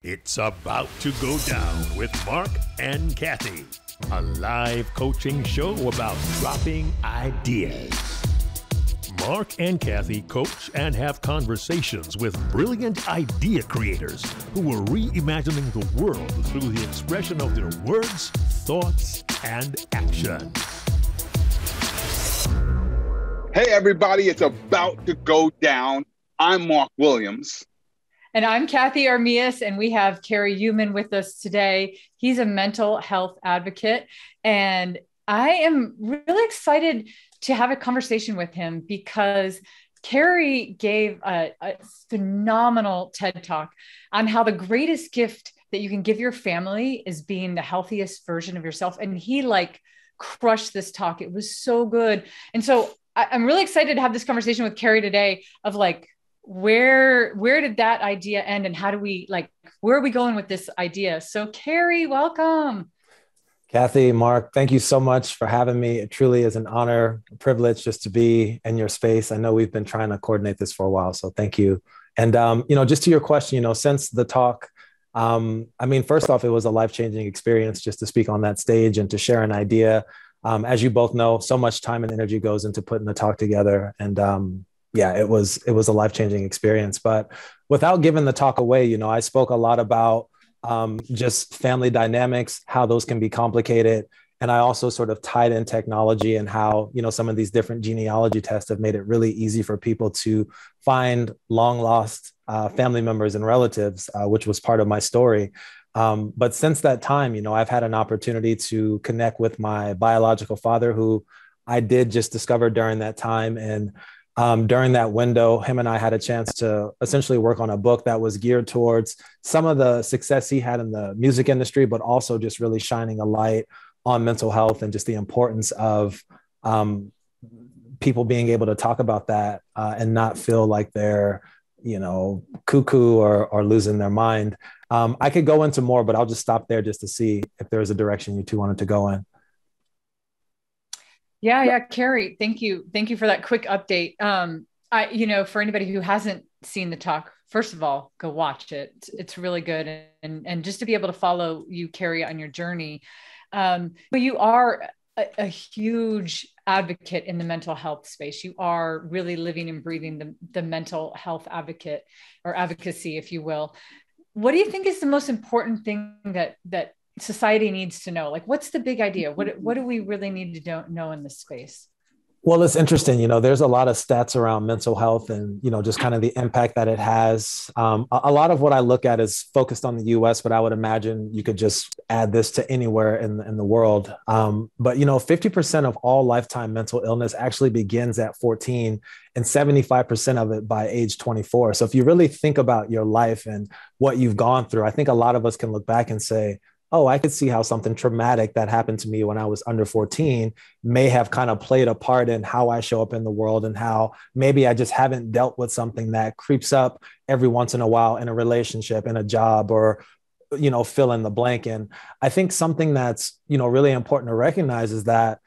It's about to go down with Marc and Cathey, a live coaching show about dropping ideas. Marc and Cathey coach and have conversations with brilliant idea creators who are reimagining the world through the expression of their words, thoughts, and action. Hey everybody, it's about to go down. I'm Marc Williams. And I'm Cathey Armillas, and we have Kary Youman with us today. He's a mental health advocate, and I am really excited to have a conversation with him because Kary gave a phenomenal TED Talk on how the greatest gift that you can give your family is being the healthiest version of yourself. And he crushed this talk. It was so good. And so I'm really excited to have this conversation with Kary today of where did that idea end and how do we where are we going with this idea? So Kary, welcome. Cathey, Marc, thank you so much for having me. It truly is an honor, a privilege just to be in your space. I know we've been trying to coordinate this for a while, so thank you. And, just to your question, since the talk, first off, it was a life-changing experience just to speak on that stage and to share an idea. As you both know, so much time and energy goes into putting the talk together. And it was a life-changing experience. But without giving the talk away, I spoke a lot about just family dynamics, how those can be complicated. And I also sort of tied in technology and how, some of these different genealogy tests have made it really easy for people to find long lost family members and relatives, which was part of my story. But since that time, I've had an opportunity to connect with my biological father, who I did just discover during that time. And during that window, him and I had a chance to essentially work on a book that was geared towards some of the success he had in the music industry, but also just really shining a light on mental health and just the importance of people being able to talk about that and not feel like they're, cuckoo or losing their mind. I could go into more, but I'll just stop there just to see if there's a direction you two wanted to go in. Yeah, Kary, thank you. Thank you for that quick update. For anybody who hasn't seen the talk, first of all, go watch it. It's really good. And just to be able to follow you, Kary, on your journey. But you are a huge advocate in the mental health space. You are really living and breathing the mental health advocate or advocacy, if you will. What do you think is the most important thing that society needs to know? What's the big idea? What do we really need to know in this space? Well, it's interesting. There's a lot of stats around mental health and, just kind of the impact that it has. A lot of what I look at is focused on the US, but I would imagine you could just add this to anywhere in the world. But 50% of all lifetime mental illness actually begins at 14 and 75% of it by age 24. So if you really think about your life and what you've gone through, I think a lot of us can look back and say, oh, I could see how something traumatic that happened to me when I was under 14 may have kind of played a part in how I show up in the world and how maybe I just haven't dealt with something that creeps up every once in a while in a relationship, in a job, or, fill in the blank. And I think something that's, really important to recognize is that,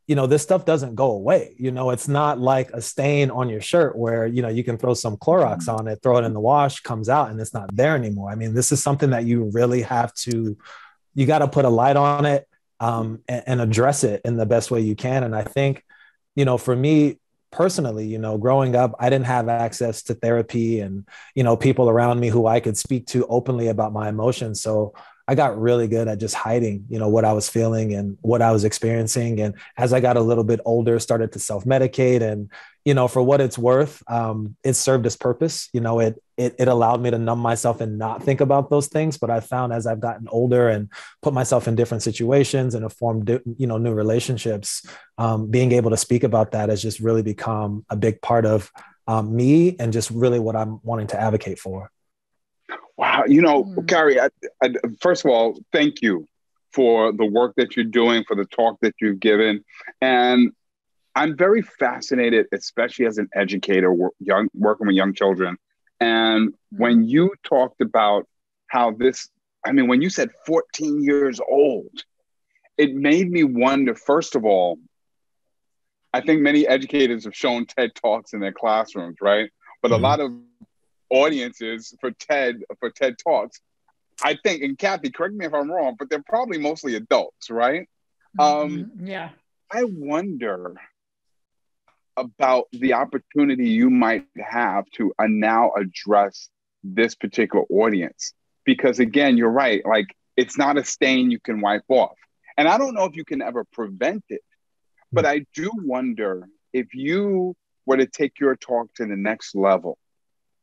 this stuff doesn't go away. It's not like a stain on your shirt where, you can throw some Clorox on it, throw it in the wash, comes out, and it's not there anymore. This is something that you really have to you got to put a light on it and address it in the best way you can. And I think, for me personally, growing up, I didn't have access to therapy and, people around me who I could speak to openly about my emotions. So I got really good at just hiding, what I was feeling and what I was experiencing. And as I got a little bit older, started to self-medicate. And, for what it's worth, it served its purpose. It allowed me to numb myself and not think about those things. But I found as I've gotten older and put myself in different situations and have formed, new relationships, being able to speak about that has just really become a big part of me and just really what I'm wanting to advocate for. Wow. Kary, I, first of all, thank you for the work that you're doing, for the talk that you've given. And I'm very fascinated, especially as an educator, working with young children. And when you talked about how when you said 14 years old, it made me wonder, first of all, I think many educators have shown TED Talks in their classrooms, right? But a lot of audiences for TED Talks I think, and Cathey, correct me if I'm wrong, but they're probably mostly adults, right? Yeah. I wonder about the opportunity you might have to now address this particular audience. Because again, you're right, like it's not a stain you can wipe off. And I don't know if you can ever prevent it, but I do wonder if you were to take your talk to the next level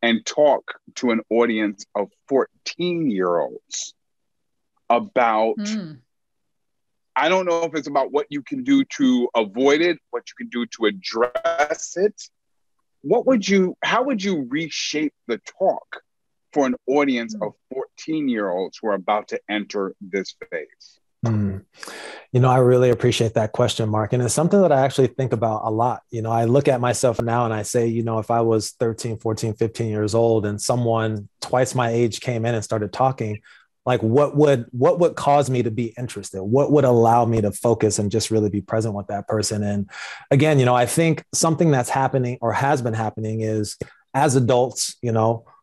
and talk to an audience of 14-year-olds about, I don't know if it's about what you can do to avoid it, what you can do to address it. How would you reshape the talk for an audience of 14-year-olds who are about to enter this phase? I really appreciate that question, Mark. And it's something that I actually think about a lot. I look at myself now and I say, if I was 13, 14, 15 years old and someone twice my age came in and started talking, like what would cause me to be interested? What would allow me to focus and just really be present with that person? And again, I think something that's happening or has been happening is as adults,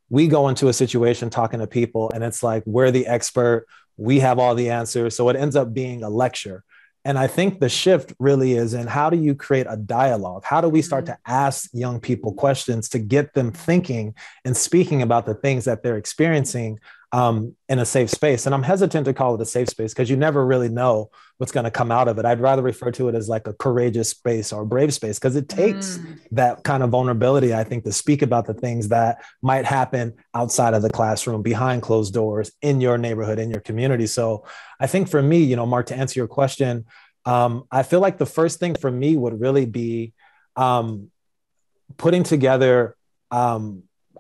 we go into a situation talking to people and it's like, we're the expert. We have all the answers. So it ends up being a lecture. And I think the shift really is in how do you create a dialogue? How do we start to ask young people questions to get them thinking and speaking about the things that they're experiencing in a safe space? And I'm hesitant to call it a safe space because you never really know what's going to come out of it. I'd rather refer to it as like a courageous space or a brave space because it takes that kind of vulnerability, I think, to speak about the things that might happen outside of the classroom, behind closed doors, in your neighborhood, in your community. So I think for me, Mark, to answer your question, I feel like the first thing for me would really be putting together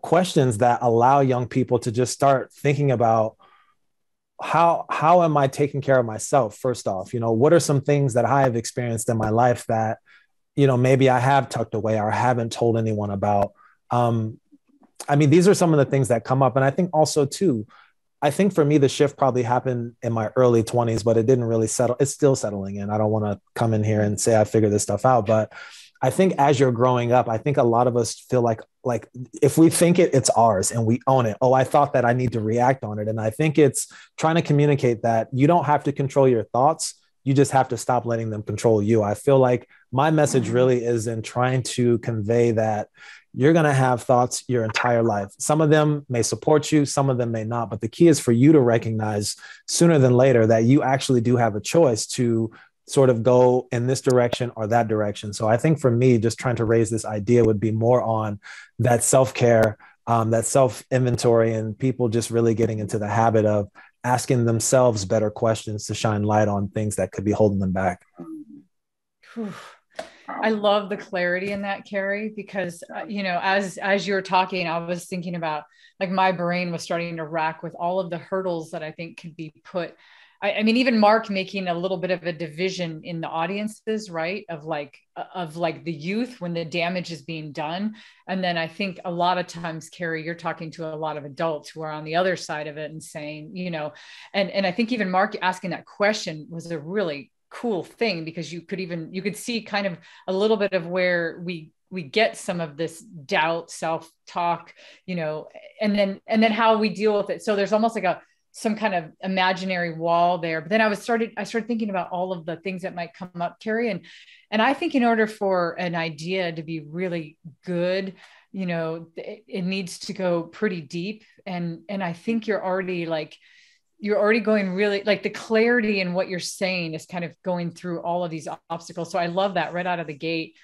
questions that allow young people to just start thinking about how am I taking care of myself? First off, what are some things that I have experienced in my life that, maybe I have tucked away or haven't told anyone about. These are some of the things that come up. And I think also too, I think for me, the shift probably happened in my early 20s, but it didn't really settle. It's still settling in. I don't want to come in here and say I figured this stuff out, but I think as you're growing up, I think a lot of us feel like if we think it's ours and we own it. Oh, I thought that I need to react on it. And I think it's trying to communicate that you don't have to control your thoughts. You just have to stop letting them control you. I feel like my message really is in trying to convey that you're going to have thoughts your entire life. Some of them may support you, some of them may not. But the key is for you to recognize sooner than later that you actually do have a choice to sort of go in this direction or that direction. So I think for me, just trying to raise this idea would be more on that self-care, that self-inventory, and people just really getting into the habit of asking themselves better questions to shine light on things that could be holding them back. I love the clarity in that, Kary, because, as you're talking, I was thinking about like my brain was starting to rack with all of the hurdles that I think could be put. I mean, even Marc making a little bit of a division in the audiences, right? Of like the youth when the damage is being done. And then I think a lot of times, Kary, you're talking to a lot of adults who are on the other side of it and saying, and I think even Marc asking that question was a really cool thing because you could see kind of a little bit of where we get some of this doubt, self-talk, and then how we deal with it. So there's almost like some kind of imaginary wall there. But then I started thinking about all of the things that might come up, Kary. And I think in order for an idea to be really good, it needs to go pretty deep. And I think you're already going really like the clarity in what you're saying is kind of going through all of these obstacles. So I love that right out of the gate.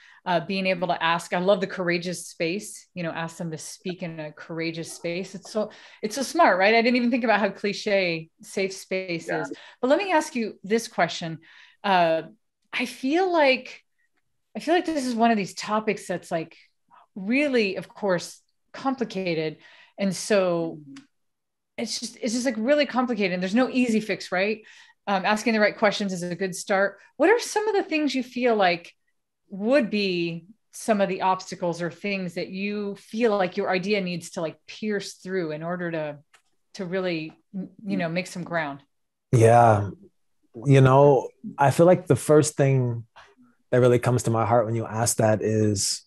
Being able to ask, I love the courageous space, ask them to speak in a courageous space. It's so smart, right? I didn't even think about how cliche safe space is. But let me ask you this question. I feel like this is one of these topics that's like really, of course, complicated. And so it's just like really complicated. And there's no easy fix, right? Asking the right questions is a good start. What are some of the things you feel like would be some of the obstacles or things that you feel like your idea needs to like pierce through in order to really, make some ground? Yeah. I feel like the first thing that really comes to my heart when you ask that is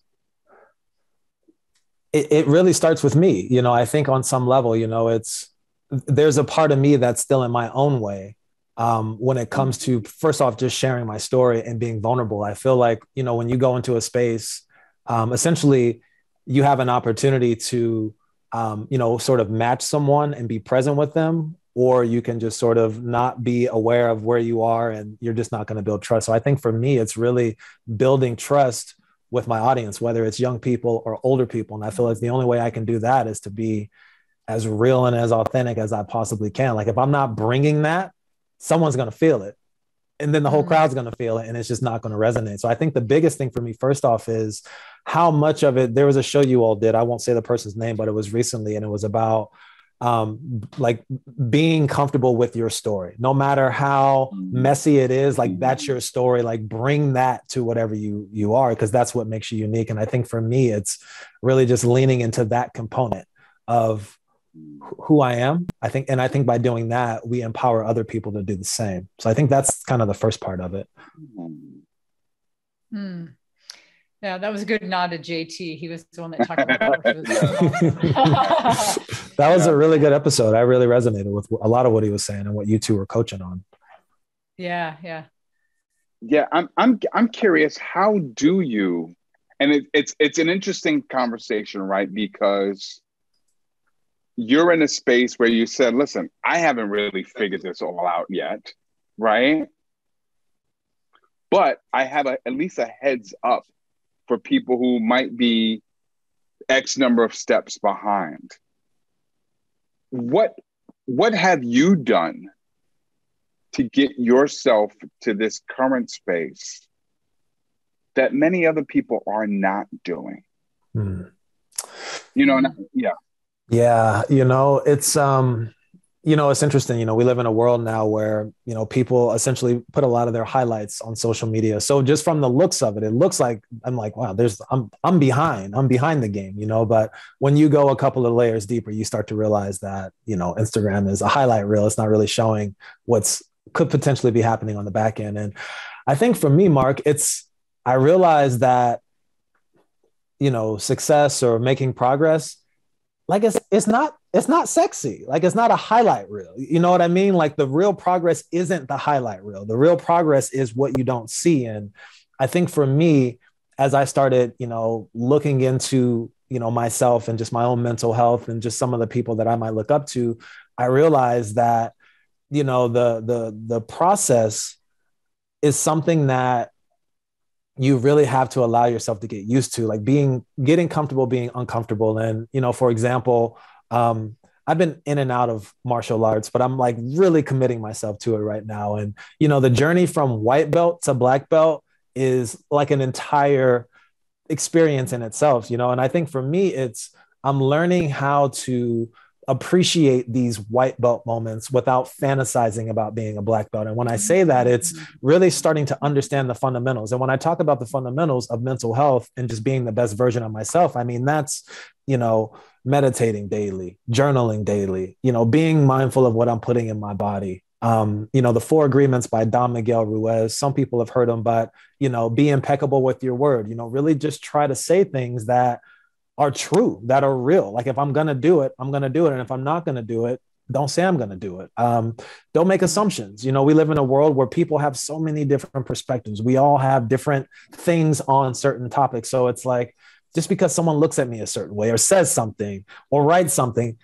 it really starts with me. I think on some level, it's there's a part of me that's still in my own way. When it comes to, first off, just sharing my story and being vulnerable. I feel like, when you go into a space, essentially you have an opportunity to, sort of match someone and be present with them, or you can just sort of not be aware of where you are and you're just not going to build trust. So I think for me, it's really building trust with my audience, whether it's young people or older people. And I feel like the only way I can do that is to be as real and as authentic as I possibly can. Like if I'm not bringing that, someone's going to feel it. And then the whole crowd's going to feel it, and it's just not going to resonate. So I think the biggest thing for me, first off, is how much of it, there was a show you all did, I won't say the person's name, but it was recently, and it was about like being comfortable with your story, no matter how messy it is, like that's your story, like bring that to whatever you are, because that's what makes you unique. And I think for me, it's really just leaning into that component of who I am. I think by doing that, we empower other people to do the same. So I think that's kind of the first part of it. Yeah, that was a good nod to JT. He was the one that talked about that. That was a really good episode. I really resonated with a lot of what he was saying and what you two were coaching on. Yeah. I'm curious, how do you, and it's an interesting conversation, right? Because you're in a space where you said, listen, I haven't really figured this all out yet, right? But I have at least a heads up for people who might be X number of steps behind. What have you done to get yourself to this current space that many other people are not doing? Yeah, it's it's interesting. We live in a world now where, people essentially put a lot of their highlights on social media. So just from the looks of it, it looks like I'm like, wow, I'm behind the game, but when you go a couple of layers deeper, you start to realize that, Instagram is a highlight reel. It's not really showing what's could potentially be happening on the back end. And I think for me, Marc, I realized that, success or making progress, like it's not sexy. Like it's not a highlight reel. You know what I mean? Like the real progress isn't the highlight reel. The real progress is what you don't see. And I think for me, as I started, looking into, myself and just my own mental health and just some of the people that I might look up to, I realized that, the process is something that you really have to allow yourself to get used to, like getting comfortable, being uncomfortable. And, for example, I've been in and out of martial arts, but I'm like really committing myself to it right now. And, the journey from white belt to black belt is like an entire experience in itself, and I think for me, I'm learning how to appreciate these white belt moments without fantasizing about being a black belt. And when I say that, it's really starting to understand the fundamentals. And when I talk about the fundamentals of mental health and just being the best version of myself, I mean, that's, meditating daily, journaling daily, being mindful of what I'm putting in my body. The 4 Agreements by Don Miguel Ruiz, some people have heard them, but, be impeccable with your word, really just try to say things that are true, that are real. Like if I'm going to do it, I'm going to do it. And if I'm not going to do it, don't say I'm going to do it. Don't make assumptions. We live in a world where people have so many different perspectives. We all have different things on certain topics. So it's like, just because someone looks at me a certain way or says something or writes something,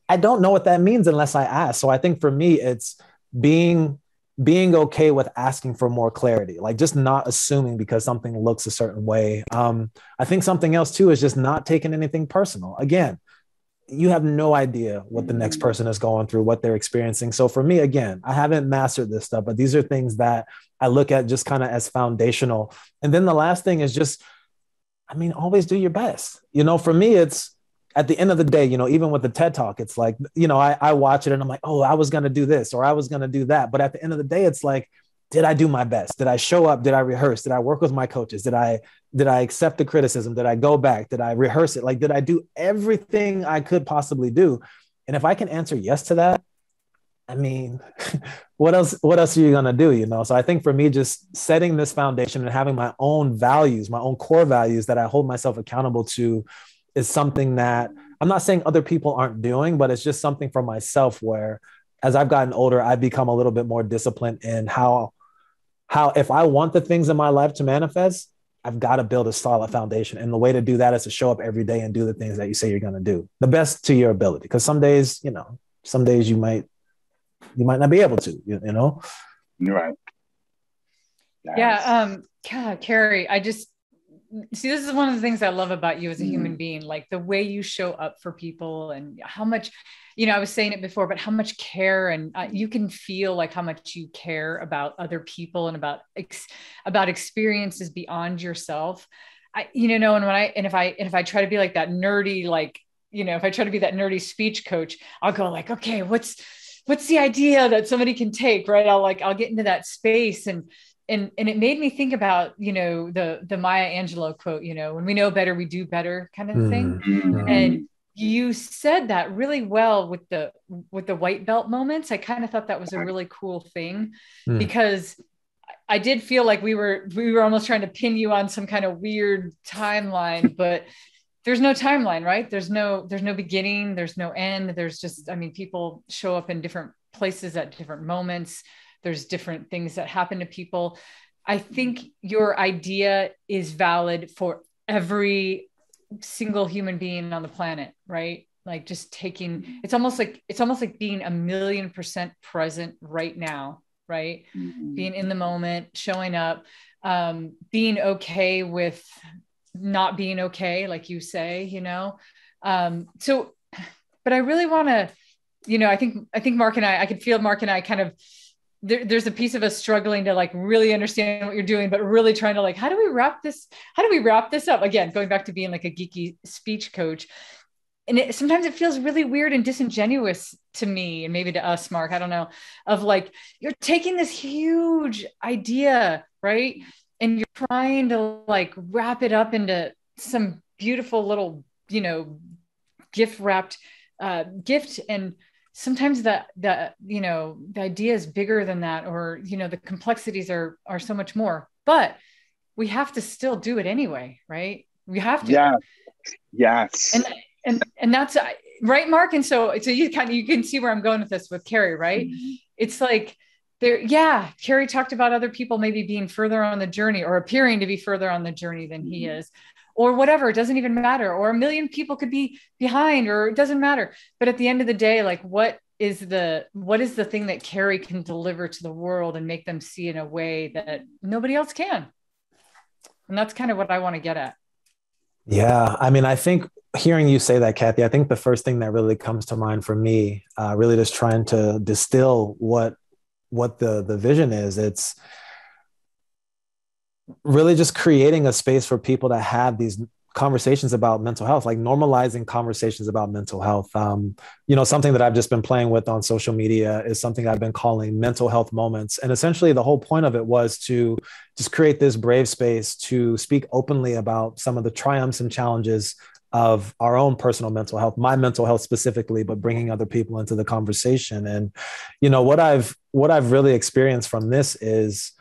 I don't know what that means unless I ask. So I think for me, it's being okay with asking for more clarity, like just not assuming because something looks a certain way. I think something else too is just not taking anything personal. Again, you have no idea what the next person is going through, what they're experiencing. So for me, again, I haven't mastered this stuff, but these are things that I look at just kind of as foundational. And then the last thing is just, always do your best. For me, it's at the end of the day, even with the TED Talk, it's like, I watch it and I'm like, oh, I was going to do this or I was going to do that. But at the end of the day, it's like, did I do my best? Did I show up? Did I rehearse? Did I work with my coaches? Did I accept the criticism? Did I go back? Did I rehearse it? Like, did I do everything I could possibly do? And if I can answer yes to that, what else are you going to do? So I think for me, just setting this foundation and having my own values, my own core values that I hold myself accountable to is something that I'm not saying other people aren't doing, but it's just something for myself where as I've gotten older, I've become a little bit more disciplined in how if I want the things in my life to manifest, I've got to build a solid foundation. And the way to do that is to show up every day and do the things that you say you're going to do the best to your ability. Because some days, you might not be able to, Right. Yeah. God, Kary, I just see, this is one of the things I love about you as a human being, like the way you show up for people and how much, I was saying it before, but how much care and you can feel like how much you care about other people and about experiences beyond yourself. If I try to be like that nerdy, like, if I try to be that nerdy speech coach, I'll go like, okay, what's the idea that somebody can take, right? I'll get into that space and it made me think about, the Maya Angelou quote, when we know better, we do better kind of thing. Mm-hmm. And you said that really well with the white belt moments. I kind of thought that was a really cool thing because I did feel like we were almost trying to pin you on some kind of weird timeline, but there's no timeline, right? There's no beginning, there's no end. There's just, people show up in different places at different moments. There's different things that happen to people. I think your idea is valid for every single human being on the planet, right? Like just taking, it's almost like being 1,000,000% present right now, right? Mm-hmm. Being in the moment, showing up, being okay with not being okay, like you say, but I really want to, I think Marc and I could feel Marc and I kind of, there's a piece of us struggling to like really understand what you're doing, but really trying to like, how do we wrap this up? Again, going back to being like a geeky speech coach. And sometimes it feels really weird and disingenuous to me and maybe to us, Marc, I don't know, of like, you're taking this huge idea, right? And you're trying to like wrap it up into some beautiful little, gift wrapped gift. And sometimes the idea is bigger than that, or, the complexities are so much more, but we have to still do it anyway, right? We have to. Yeah. Yes. And that's right, Marc. And so you can see where I'm going with this with Kary, right? Mm-hmm. It's like Kary talked about other people maybe being further on the journey or appearing to be further on the journey than he is, or whatever. It doesn't even matter. Or 1,000,000 people could be behind, or it doesn't matter. But at the end of the day, like what is the thing that Kary can deliver to the world and make them see in a way that nobody else can? And that's kind of what I want to get at. Yeah. I think hearing you say that, Cathey, I think the first thing that really comes to mind for me, really just trying to distill what the vision is, it's really just creating a space for people to have these conversations about mental health, like normalizing conversations about mental health. Something that I've just been playing with on social media is something I've been calling mental health moments. And essentially the whole point of it was to just create this brave space to speak openly about some of the triumphs and challenges of our own personal mental health, my mental health specifically, but bringing other people into the conversation. And, what I've really experienced from this is,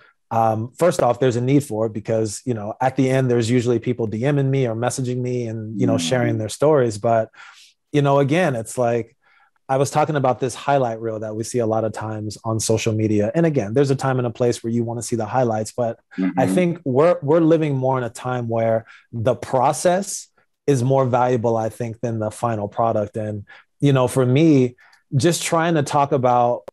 first off, there's a need for it because, at the end, there's usually people DMing me or messaging me and, sharing their stories. But, again, it's like, I was talking about this highlight reel that we see a lot of times on social media. And again, there's a time and a place where you want to see the highlights, but I think we're living more in a time where the process is more valuable, I think, than the final product. And, for me, just trying to talk about,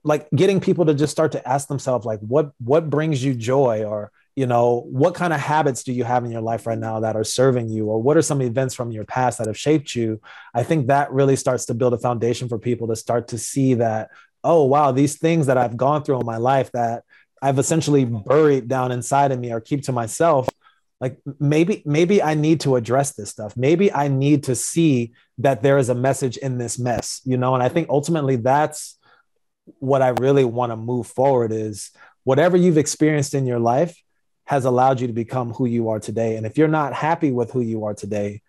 like getting people to just start to ask themselves, like, what brings you joy? Or, what kind of habits do you have in your life right now that are serving you? Or what are some events from your past that have shaped you? I think that really starts to build a foundation for people to start to see that, oh, wow, these things that I've gone through in my life that I've essentially buried down inside of me or keep to myself, like maybe I need to address this stuff. Maybe I need to see that there is a message in this mess, and I think ultimately that's what I really want to move forward is whatever you've experienced in your life has allowed you to become who you are today. And if you're not happy with who you are today,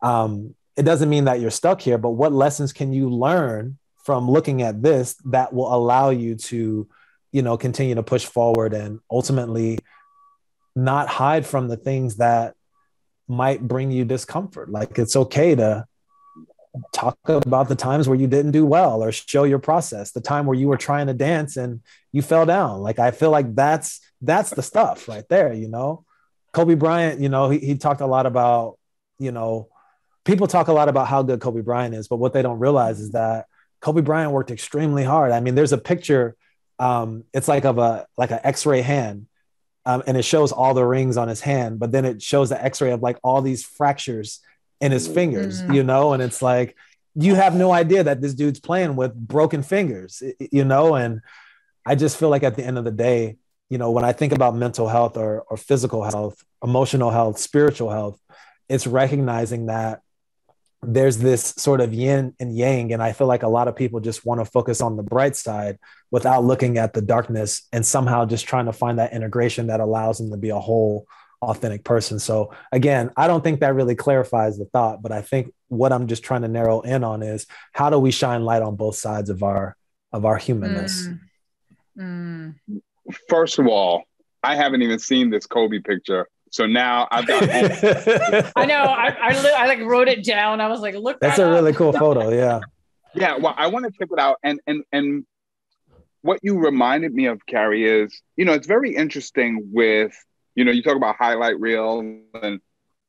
it doesn't mean that you're stuck here, but what lessons can you learn from looking at this that will allow you to, continue to push forward and ultimately not hide from the things that might bring you discomfort. Like, it's okay to talk about the times where you didn't do well, or show your process, the time where you were trying to dance and you fell down. Like, I feel like that's the stuff right there, you know. Kobe Bryant, you know, he talked a lot about, you know, people talk a lot about how good Kobe Bryant is, but what they don't realize is that Kobe Bryant worked extremely hard. I mean, there's a picture, it's like of an X-ray hand, and it shows all the rings on his hand, but then it shows the X-ray of like all these fractures in his fingers, you know, and it's like, you have no idea that this dude's playing with broken fingers, you know. And I just feel like at the end of the day, you know, when I think about mental health or physical health, emotional health, spiritual health, it's recognizing that there's this sort of yin and yang. And I feel like a lot of people just want to focus on the bright side without looking at the darkness, and somehow just trying to find that integration that allows them to be a whole, authentic person. So again, I don't think that really clarifies the thought, but I think what I'm just trying to narrow in on is, how do we shine light on both sides of our humanness? First of all, I haven't even seen this Kobe picture. So now I've got I know. I like wrote it down. I was like, look, that's a really cool photo. Yeah. Yeah. Well, I want to check it out. And what you reminded me of, Kary, is, you know, it's very interesting with, you know, you talk about highlight reels and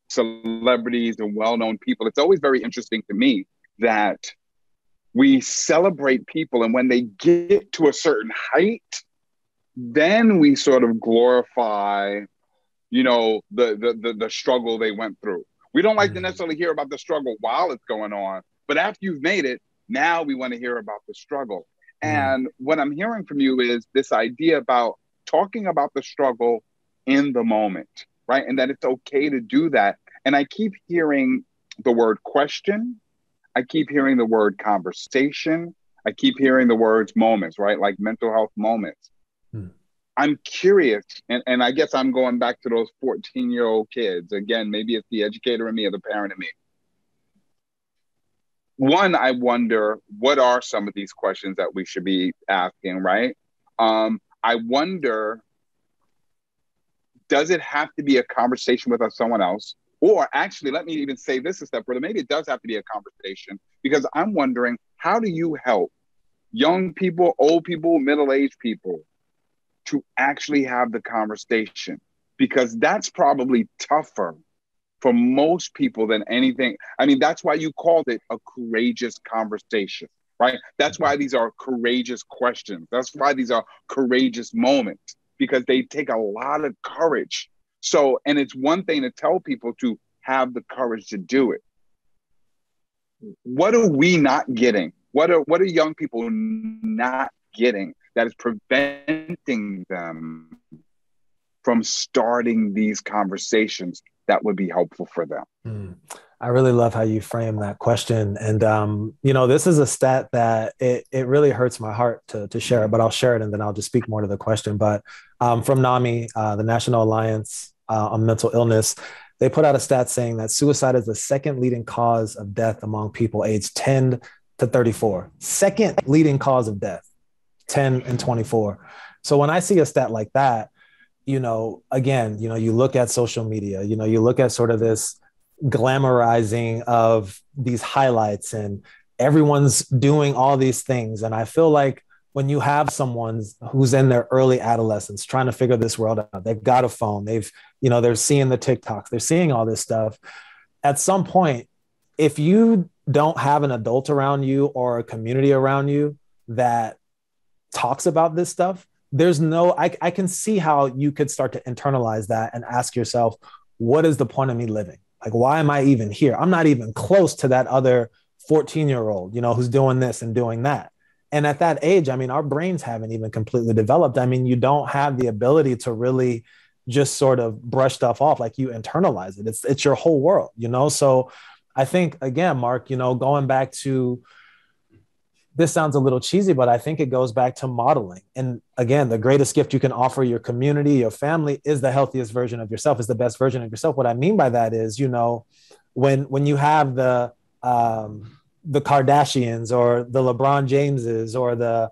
celebrities and well-known people. It's always very interesting to me that we celebrate people, and when they get to a certain height, then we sort of glorify, you know, the struggle they went through. We don't like to necessarily hear about the struggle while it's going on, but after you've made it, now we want to hear about the struggle. And what I'm hearing from you is this idea about talking about the struggle in the moment, right? And that it's okay to do that. And I keep hearing the word question. I keep hearing the word conversation. I keep hearing the words moments, right? Like mental health moments. I'm curious, and I guess I'm going back to those 14-year-old kids. Again, maybe it's the educator in me or the parent in me. One, I wonder, what are some of these questions that we should be asking, right? I wonder, does it have to be a conversation with someone else? Or actually, let me even say this a step further. Maybe it does have to be a conversation, because I'm wondering, how do you help young people, old people, middle-aged people to actually have the conversation? Because that's probably tougher for most people than anything. I mean, that's why you called it a courageous conversation, right? That's why these are courageous questions. That's why these are courageous moments, because they take a lot of courage. So, and it's one thing to tell people to have the courage to do it. What are we not getting? What are young people not getting that is preventing them from starting these conversations that would be helpful for them? I really love how you frame that question. And, you know, this is a stat that it really hurts my heart to share it, but I'll share it and then I'll just speak more to the question. But from NAMI, the National Alliance on Mental Illness, they put out a stat saying that suicide is the second leading cause of death among people aged 10 to 34. Second leading cause of death, 10 and 24. So when I see a stat like that, you know, again, you know, you look at social media, you know, you look at sort of this glamorizing of these highlights and everyone's doing all these things. And I feel like when you have someone who's in their early adolescence trying to figure this world out, they've got a phone, they're seeing the TikToks, they're seeing all this stuff. At some point, if you don't have an adult around you or a community around you that talks about this stuff, I can see how you could start to internalize that and ask yourself, what is the point of me living? Like, why am I even here? I'm not even close to that other 14-year-old, you know, who's doing this and doing that. And at that age, I mean, our brains haven't even completely developed. I mean, you don't have the ability to really just sort of brush stuff off. Like, you internalize it. It's your whole world, you know? So I think, again, Marc, you know, going back to, this sounds a little cheesy, but I think it goes back to modeling. And again, the greatest gift you can offer your community, your family, is the healthiest version of yourself, is the best version of yourself. What I mean by that is, you know, when you have the Kardashians or the LeBron Jameses or the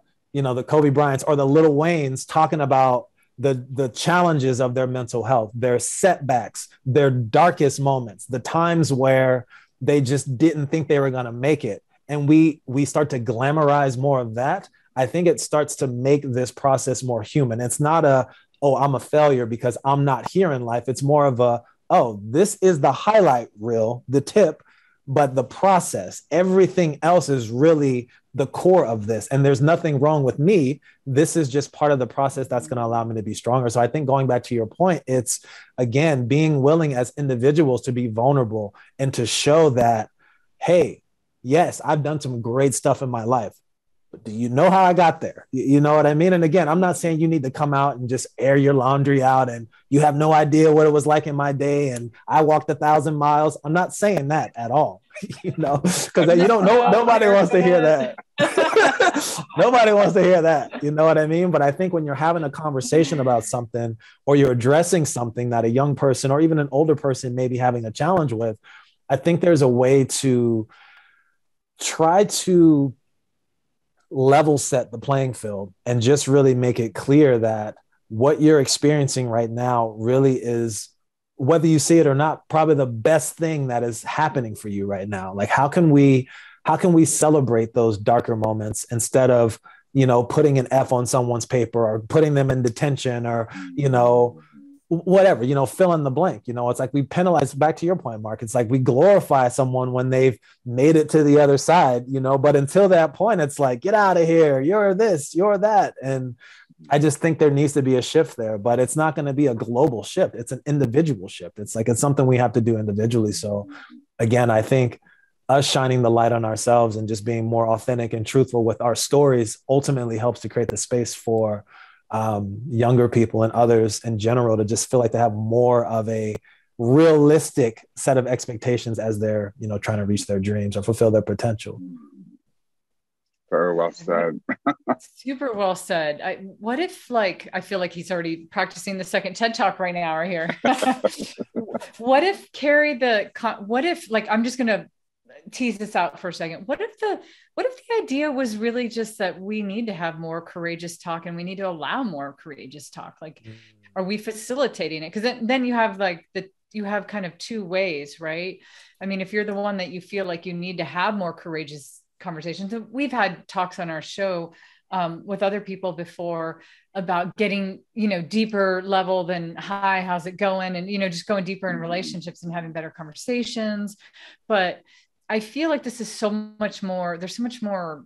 Kobe Bryants or the Lil Waynes talking about the challenges of their mental health, their setbacks, their darkest moments, the times where they just didn't think they were going to make it. And we start to glamorize more of that. I think it starts to make this process more human. It's not oh, I'm a failure because I'm not here in life. It's more of oh, this is the highlight reel, the tip, but the process, everything else is really the core of this. And there's nothing wrong with me. This is just part of the process that's going to allow me to be stronger. So I think going back to your point, it's, again, being willing as individuals to be vulnerable and to show that, hey, yes, I've done some great stuff in my life, but do you know how I got there? You know what I mean? And again, I'm not saying you need to come out and just air your laundry out and you have no idea what it was like in my day and I walked 1,000 miles. I'm not saying that at all, because you don't know, nobody wants to hear that. Nobody wants to hear that. You know what I mean? But I think when you're having a conversation about something or you're addressing something that a young person or even an older person may be having a challenge with, I think there's a way to try to level set the playing field and just really make it clear that what you're experiencing right now really is, whether you see it or not, probably the best thing that is happening for you right now. Like, how can we celebrate those darker moments instead of, putting an F on someone's paper or putting them in detention or, whatever, fill in the blank. It's like we penalize, back to your point, Marc, it's like we glorify someone when they've made it to the other side, but until that point, it's like, get out of here. You're this, you're that. And I just think there needs to be a shift there, but it's not going to be a global shift. It's an individual shift. It's something we have to do individually. So again, I think us shining the light on ourselves and just being more authentic and truthful with our stories ultimately helps to create the space for younger people and others in general to just feel like they have more of a realistic set of expectations as they're, trying to reach their dreams or fulfill their potential. Very well said. Super well said. What if, I feel like he's already practicing the second TED Talk right now right here. What if I'm just going to tease this out for a second. What if the idea was really just that we need to have more courageous talk and we need to allow more courageous talk? Are we facilitating it? Because then you have you have kind of two ways, right? I mean, if you're the one that you feel like you need to have more courageous conversations, and we've had talks on our show with other people before about getting, deeper level than hi, how's it going? And, just going deeper in relationships and having better conversations. But I feel like this is so much more, there's so much more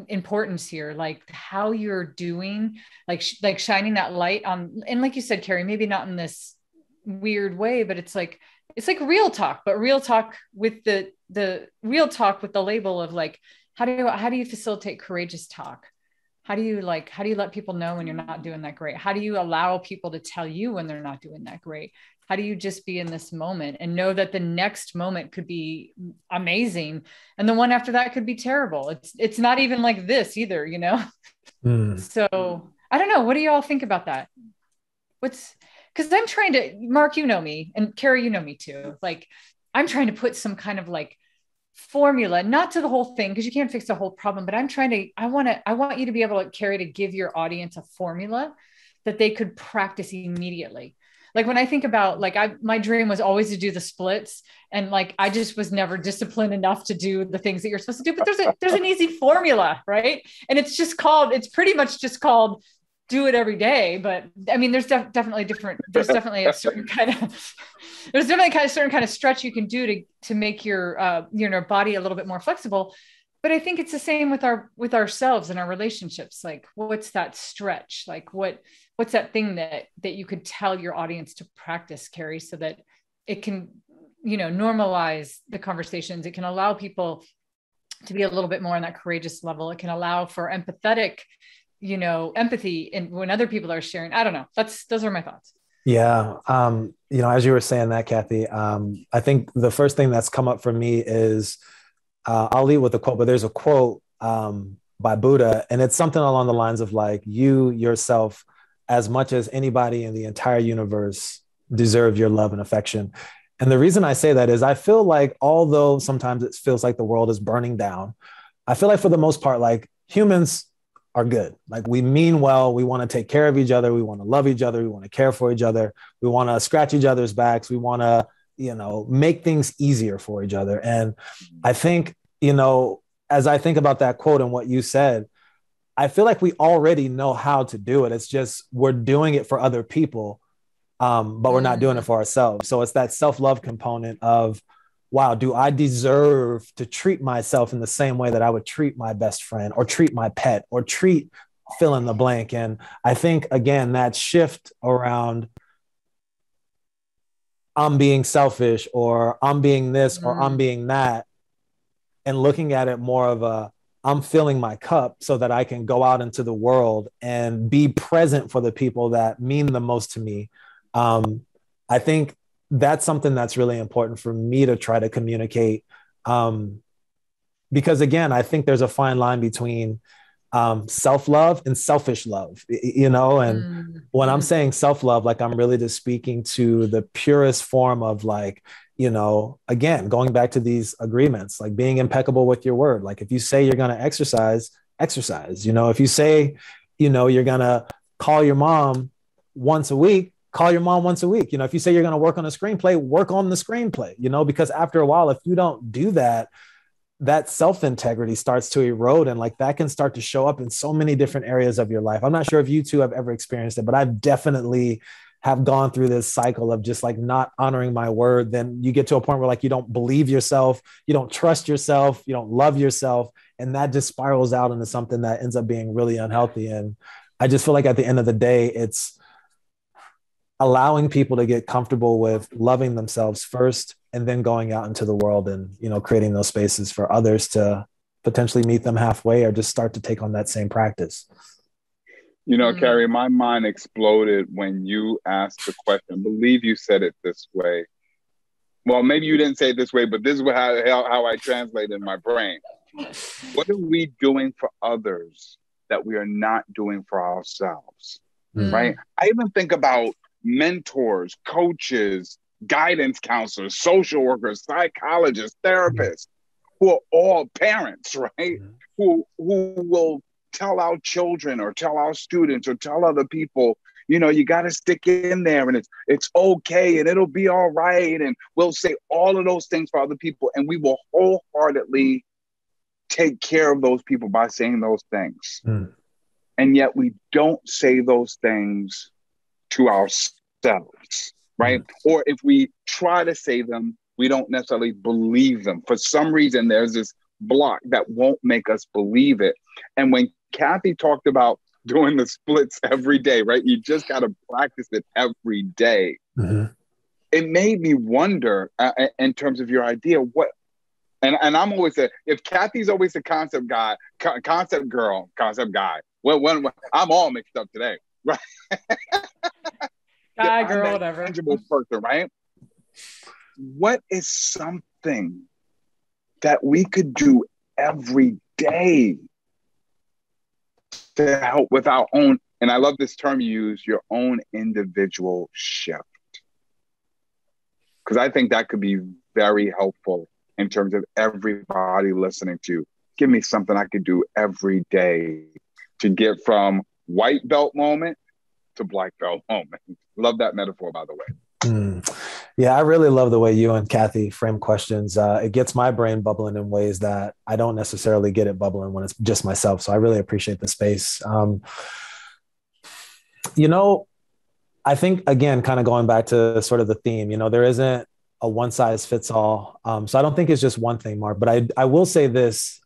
importance here, like how you're doing, like shining that light on, and like you said, Kary, maybe not in this weird way, but it's like real talk, but real talk with the real talk with the label of how do you facilitate courageous talk? How do you let people know when you're not doing that great? How do you allow people to tell you when they're not doing that great? How do you just be in this moment and know that the next moment could be amazing and the one after that could be terrible? It's not even like this either, So I don't know. What do you all think about that? Because I'm trying to, Marc, you know me, and Kary, you know me too. I'm trying to put some kind of formula, not to the whole thing, because you can't fix the whole problem, but I want you to be able to, Kary, to give your audience a formula that they could practice immediately. When I think about, my dream was always to do the splits, and I just was never disciplined enough to do the things that you're supposed to do, but there's an easy formula, right? And it's pretty much just called do it every day. But I mean, there's definitely a certain kind of stretch you can do to make your, body a little bit more flexible. But I think it's the same with ourselves and our relationships. What's that stretch? What's that thing that you could tell your audience to practice, Kary, so that it can, normalize the conversations. It can allow people to be a little bit more on that courageous level. It can allow for empathy and when other people are sharing. I don't know. Those are my thoughts. Yeah. As you were saying that, Cathey, I think the first thing that's come up for me is, I'll lead with a quote, but there's a quote by Buddha, and it's something along the lines of you yourself, as much as anybody in the entire universe, deserve your love and affection. And the reason I say that is I feel like, although sometimes it feels like the world is burning down, I feel like for the most part, humans are good. Like we mean well, we want to take care of each other, we want to love each other, we want to care for each other, we want to scratch each other's backs, we want to, make things easier for each other. And I think, as I think about that quote and what you said, I feel like we already know how to do it. It's just we're doing it for other people, but we're not doing it for ourselves. So it's that self-love component of, wow, do I deserve to treat myself in the same way that I would treat my best friend or treat my pet or treat fill in the blank? And I think, again, that shift around I'm being selfish or I'm being this or I'm being that, and looking at it more of a I'm filling my cup so that I can go out into the world and be present for the people that mean the most to me. I think that's something that's really important for me to try to communicate. Because again, I think there's a fine line between self-love and selfish love, and when I'm saying self-love, like I'm really just speaking to the purest form of like, again, going back to these agreements, like being impeccable with your word. Like if you say you're going to exercise, if you say, you're going to call your mom once a week, call your mom once a week. If you say you're going to work on a screenplay, work on the screenplay, because after a while, if you don't do that, that self-integrity starts to erode. And like that can start to show up in so many different areas of your life. I'm not sure if you two have ever experienced it, but I've definitely have gone through this cycle of just like not honoring my word. Then you get to a point where like you don't believe yourself, you don't trust yourself, you don't love yourself. And that just spirals out into something that ends up being really unhealthy. And I just feel like at the end of the day, it's allowing people to get comfortable with loving themselves first and then going out into the world and, creating those spaces for others to potentially meet them halfway or just start to take on that same practice. Kary, my mind exploded when you asked the question. I believe you said it this way. Well, maybe you didn't say it this way, but this is how I translate in my brain. What are we doing for others that we are not doing for ourselves? Right? I even think about mentors, coaches, guidance counselors, social workers, psychologists, therapists, who are all parents, right? Who will tell our children or tell our students or tell other people, you got to stick in there and it's okay and it'll be all right. And we'll say all of those things for other people. And we will wholeheartedly take care of those people by saying those things. And yet we don't say those things to ourselves, right? Or if we try to say them, we don't necessarily believe them. For some reason, there's this block that won't make us believe it. And when Cathey talked about doing the splits every day, right? You just got to practice it every day. It made me wonder in terms of your idea, and I'm always if Cathey's always a concept guy, concept girl, concept guy, when I'm all mixed up today, right? Guy, girl, whatever. Tangible person, right? What is something that we could do every day to help with our own, and I love this term you use, your own individual shift? Because I think that could be very helpful in terms of everybody listening to. Give me something I could do every day to get from white belt moment to black belt moment. Love that metaphor, by the way. Yeah, I really love the way you and Cathey frame questions. It gets my brain bubbling in ways that I don't necessarily get it bubbling when it's just myself. So I really appreciate the space. I think, again, kind of going back to sort of the theme, there isn't a one size fits all. So I don't think it's just one thing, Marc, but I will say this.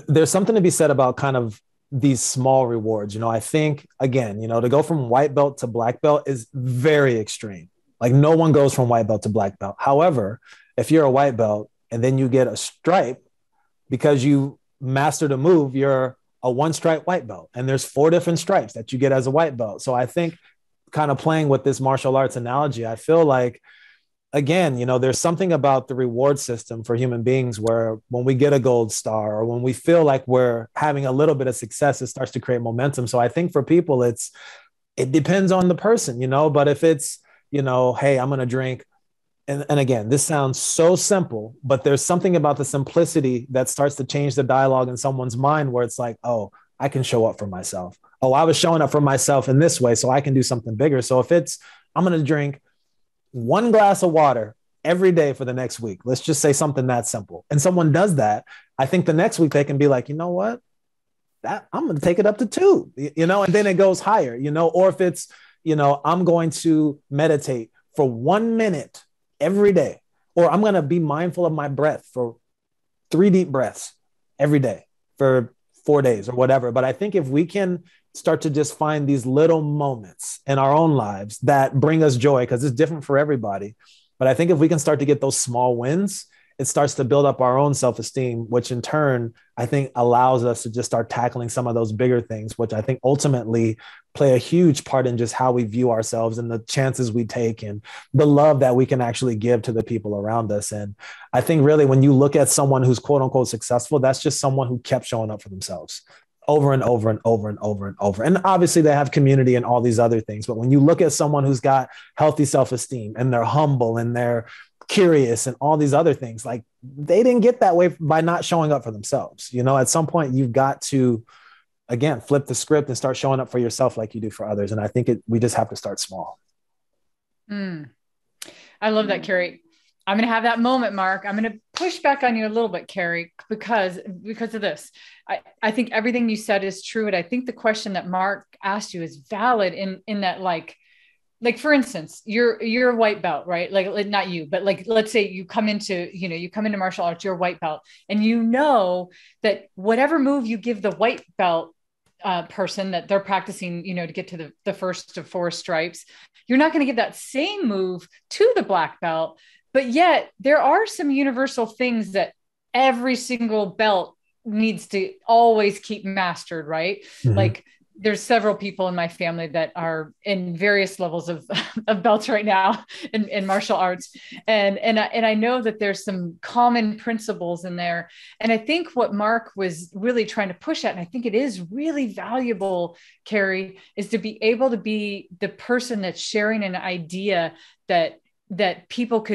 There's something to be said about kind of these small rewards. I think, again, to go from white belt to black belt is very extreme. Like no one goes from white belt to black belt. However, if you're a white belt and then you get a stripe because you mastered a move, you're a one stripe white belt. And there's 4 different stripes that you get as a white belt. So I think kind of playing with this martial arts analogy, I feel like, again, there's something about the reward system for human beings where when we get a gold star or when we feel like we're having a little bit of success, it starts to create momentum. So I think for people, it depends on the person, but if it's, hey, I'm going to drink and again, this sounds so simple, but there's something about the simplicity that starts to change the dialogue in someone's mind where it's like, oh, I can show up for myself. Oh, I was showing up for myself in this way, so I can do something bigger. So if it's, I'm going to drink 1 glass of water every day for the next week, let's just say something that simple, and someone does that, I think the next week they can be like, you know what, that I'm going to take it up to 2, and then it goes higher, or if it's, I'm going to meditate for 1 minute every day, or I'm going to be mindful of my breath for 3 deep breaths every day for 4 days or whatever. But I think if we can start to just find these little moments in our own lives that bring us joy, because it's different for everybody. But I think if we can start to get those small wins, it starts to build up our own self-esteem, which in turn, I think allows us to just start tackling some of those bigger things, which I think ultimately play a huge part in just how we view ourselves and the chances we take and the love that we can actually give to the people around us. And I think really when you look at someone who's quote unquote successful, that's just someone who kept showing up for themselves over and over and over and over and over. And obviously they have community and all these other things. But when you look at someone who's got healthy self-esteem and they're humble and they're curious and all these other things, like they didn't get that way by not showing up for themselves. At some point you've got to, again, flip the script and start showing up for yourself like you do for others. And I think we just have to start small. I love that, Kary. I'm going to have that moment, Marc. I'm going to push back on you a little bit, Kary, because of this. I think everything you said is true. And I think the question that Marc asked you is valid in that, like, for instance, you're a white belt, right? Like not you, but like, let's say you come into martial arts, you're a white belt, and that whatever move you give the white belt person that they're practicing, to get to the first of 4 stripes, you're not going to give that same move to the black belt. But yet there are some universal things that every single belt needs to always keep mastered, right? Mm-hmm. Like there's several people in my family that are in various levels of belts right now in martial arts. And I know that there's some common principles in there. And I think what Marc was really trying to push at, and I think it is really valuable, Kary, is to be able to be the person that's sharing an idea that people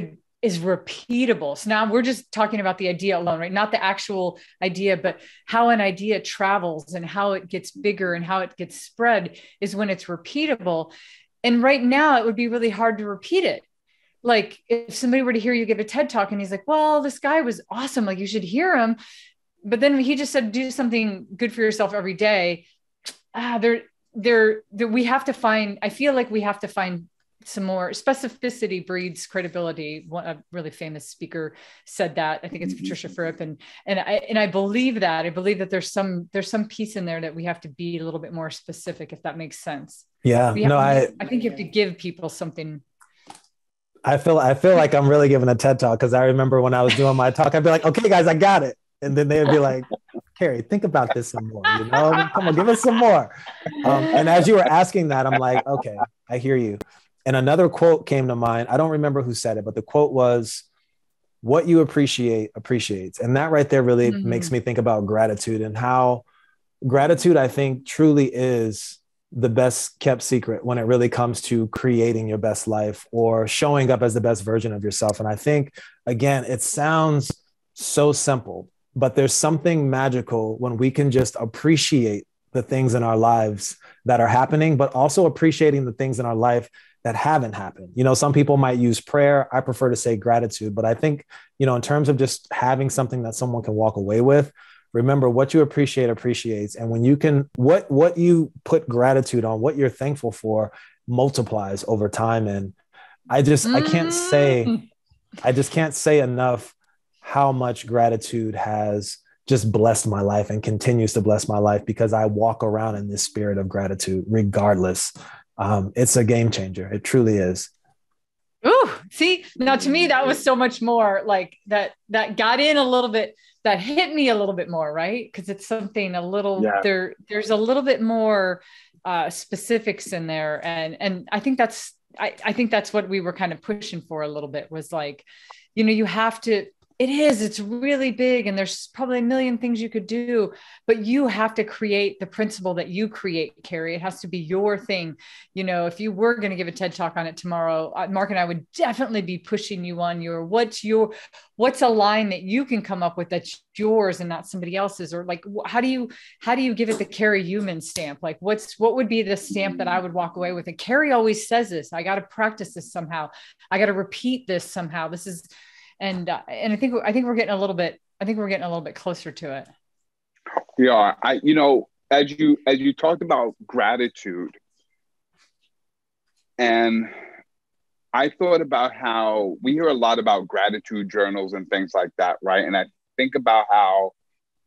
is repeatable. So now we're just talking about the idea alone, right? Not the actual idea, but how an idea travels and how it gets bigger and how it gets spread is when it's repeatable. And right now it would be really hard to repeat it. Like if somebody were to hear you give a TED talk and he's like, well, this guy was awesome, like you should hear him. But then he just said, do something good for yourself every day. We have to find, I feel like we have to find some more. Specificity breeds credibility. A really famous speaker said that. I think it's Patricia Fripp, and I believe that. I believe that there's some piece in there that we have to be a little bit more specific, if that makes sense. Yeah. I think you have to give people something. I feel like I'm really giving a TED talk, because I remember when I was doing my talk, I'd be like, okay, guys, I got it. And then they'd be like, Kary, think about this some more, come on, give us some more. And as you were asking that, I'm like, okay, I hear you. And another quote came to mind. I don't remember who said it, but the quote was, what you appreciate appreciates. And that right there really makes me think about gratitude, and how gratitude, I think, truly is the best kept secret when it really comes to creating your best life or showing up as the best version of yourself. And I think, again, it sounds so simple, but there's something magical when we can just appreciate the things in our lives that are happening, but also appreciating the things in our life that haven't happened. Some people might use prayer. I prefer to say gratitude, but I think, in terms of just having something that someone can walk away with, remember what you appreciate appreciates. And when you can, what you put gratitude on, what you're thankful for multiplies over time. And I just can't say enough how much gratitude has just blessed my life and continues to bless my life, because I walk around in this spirit of gratitude regardless. It's a game changer. It truly is. Ooh, see, now to me, that was so much more like that got in a little bit, that hit me a little bit more, right? Because it's something a little, there's a little bit more specifics in there. And I think that's what we were kind of pushing for a little bit, was like, you have to, It is. It's really big. And there's probably a million things you could do, but you have to create the principle that you create, Kary. It has to be your thing. You know, if you were going to give a TED talk on it tomorrow, Marc and I would definitely be pushing you on what's a line that you can come up with that's yours and not somebody else's, or like, how do you give it the Kary Youman stamp? Like what would be the stamp that I would walk away with? And Kary always says this, I got to practice this somehow. I got to repeat this somehow. This is, and I think we're getting a little bit closer to it. We are. As you talked about gratitude, and I thought about how we hear a lot about gratitude journals and things like that, right? And I think about how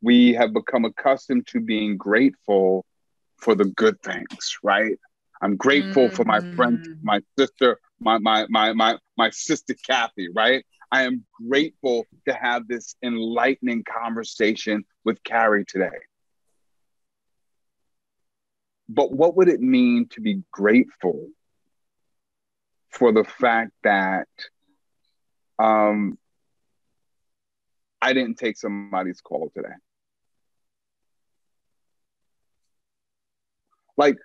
we have become accustomed to being grateful for the good things, right? I'm grateful for my friend, my sister, my sister Cathey, right? I am grateful to have this enlightening conversation with Kary today. But what would it mean to be grateful for the fact that I didn't take somebody's call today? Like,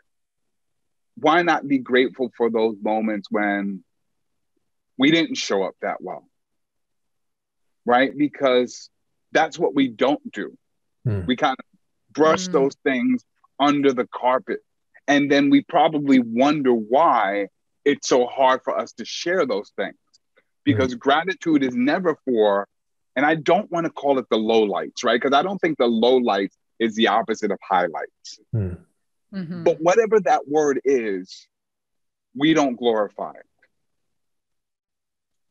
why not be grateful for those moments when we didn't show up that well? Right? Because that's what we don't do. We kind of brush those things under the carpet. And then we probably wonder why it's so hard for us to share those things. Because gratitude is never for, and I don't want to call it the lowlights, right? Because I don't think the lowlights is the opposite of highlights. But whatever that word is, we don't glorify it.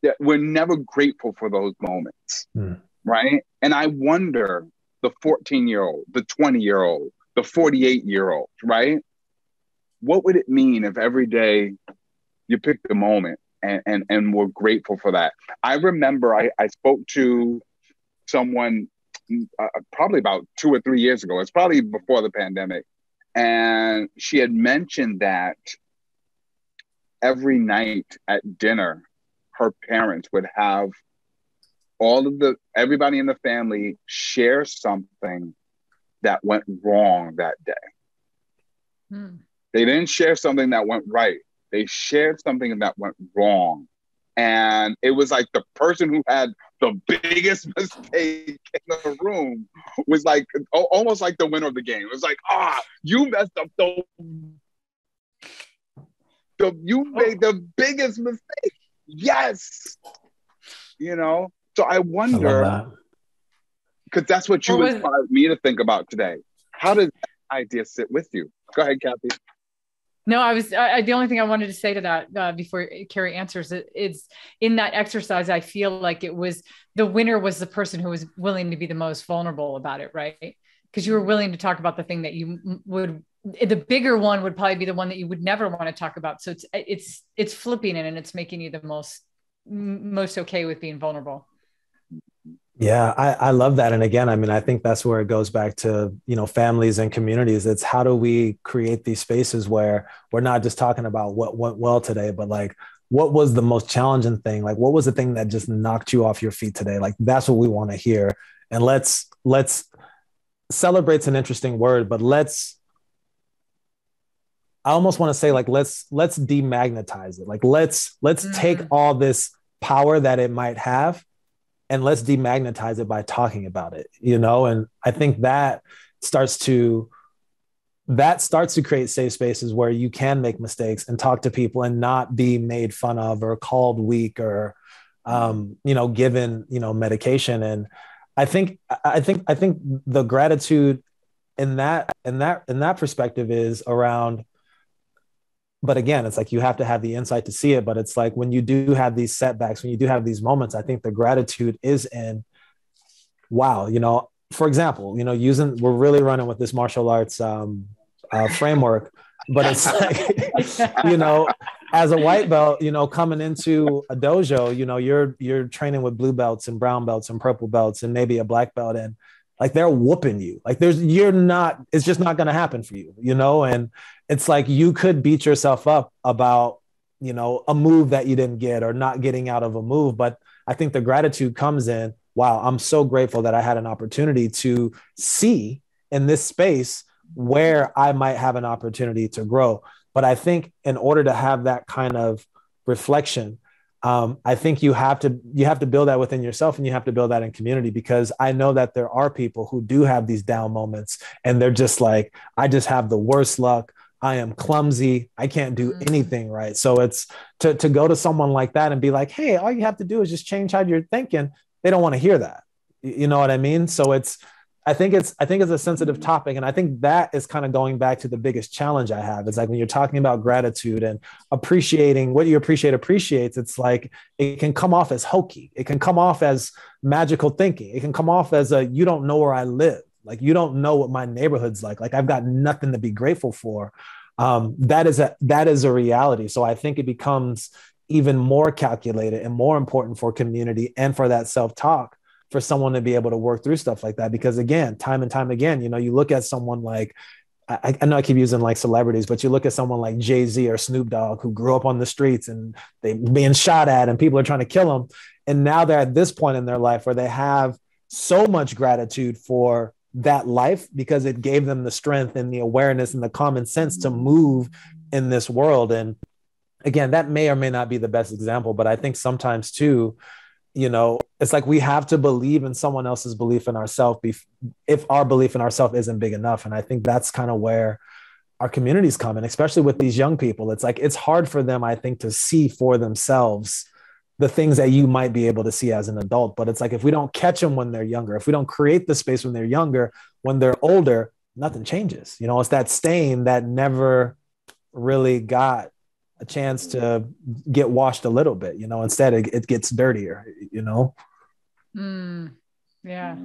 That we're never grateful for those moments, right? And I wonder, the 14-year-old, the 20-year-old, the 48-year-old, right? What would it mean if every day you picked a moment and were grateful for that? I remember I spoke to someone probably about 2 or 3 years ago. It's probably before the pandemic. And she had mentioned that every night at dinner, her parents would have everybody in the family share something that went wrong that day. They didn't share something that went right. They shared something that went wrong. And it was like the person who had the biggest mistake in the room was like, almost like the winner of the game. It was like, you messed up you made the biggest mistake. Yes. So I wonder, because that's what you inspired me to think about today. How does that idea sit with you? Go ahead, Cathey. No, the only thing I wanted to say to that before Kary answers it is, in that exercise, I feel like the winner was the person who was willing to be the most vulnerable about it, right? Because you were willing to talk about the thing that you would, the bigger one would probably be the one that you would never want to talk about. So it's flipping it, and it's making you the most okay with being vulnerable. Yeah, I love that. And again, I mean, I think that's where it goes back to, families and communities. It's how do we create these spaces where we're not just talking about what went well today, but like, what was the most challenging thing? Like, what was the thing that just knocked you off your feet today? Like, that's what we want to hear. And let's celebrate's an interesting word, but I almost want to say, like, let's de-magnitize it. Like, let's take all this power that it might have, and let's de-magnitize it by talking about it, And I think that starts to create safe spaces where you can make mistakes and talk to people and not be made fun of or called weak or, given, medication. And I think the gratitude in that perspective is around. But again, it's like you have to have the insight to see it. But it's like when you do have these setbacks, when you do have these moments, I think the gratitude is in, wow, for example, we're really running with this martial arts framework, but it's like, as a white belt, coming into a dojo, you're training with blue belts and brown belts and purple belts and maybe a black belt, and like they're whooping you. Like it's just not going to happen for you, and it's like you could beat yourself up about, a move that you didn't get or not getting out of a move. But I think the gratitude comes in, wow, I'm so grateful that I had an opportunity to see in this space where I might have an opportunity to grow. But I think in order to have that kind of reflection, I think you have to build that within yourself, and you have to build that in community, because I know that there are people who do have these down moments and they're just like, I just have the worst luck. I am clumsy. I can't do anything right. So it's to go to someone like that and be like, hey, all you have to do is just change how you're thinking. They don't want to hear that. You know what I mean? So I think it's a sensitive topic. And I think that is kind of going back to the biggest challenge I have. It's like when you're talking about gratitude and appreciating what you appreciates, it's like, it can come off as hokey. It can come off as magical thinking. It can come off as you don't know where I live. Like, you don't know what my neighborhood's like. Like, I've got nothing to be grateful for. That is a reality. So I think it becomes even more calculated and more important for community and for that self-talk, for someone to be able to work through stuff like that. Because again, time and time again, you look at someone like, I know I keep using like celebrities, but you look at someone like Jay-Z or Snoop Dogg, who grew up on the streets and they being shot at and people are trying to kill them. And now they're at this point in their life where they have so much gratitude for that life, because it gave them the strength and the awareness and the common sense to move in this world. And again, that may or may not be the best example, but I think sometimes too, it's like we have to believe in someone else's belief in ourselves if our belief in ourselves isn't big enough. And I think that's kind of where our communities come in, especially with these young people. It's like, it's hard for them, I think, to see for themselves the things that you might be able to see as an adult. But it's like, if we don't catch them when they're younger, if we don't create the space when they're younger, when they're older, nothing changes. It's that stain that never really got a chance to get washed a little bit, instead it gets dirtier. Yeah.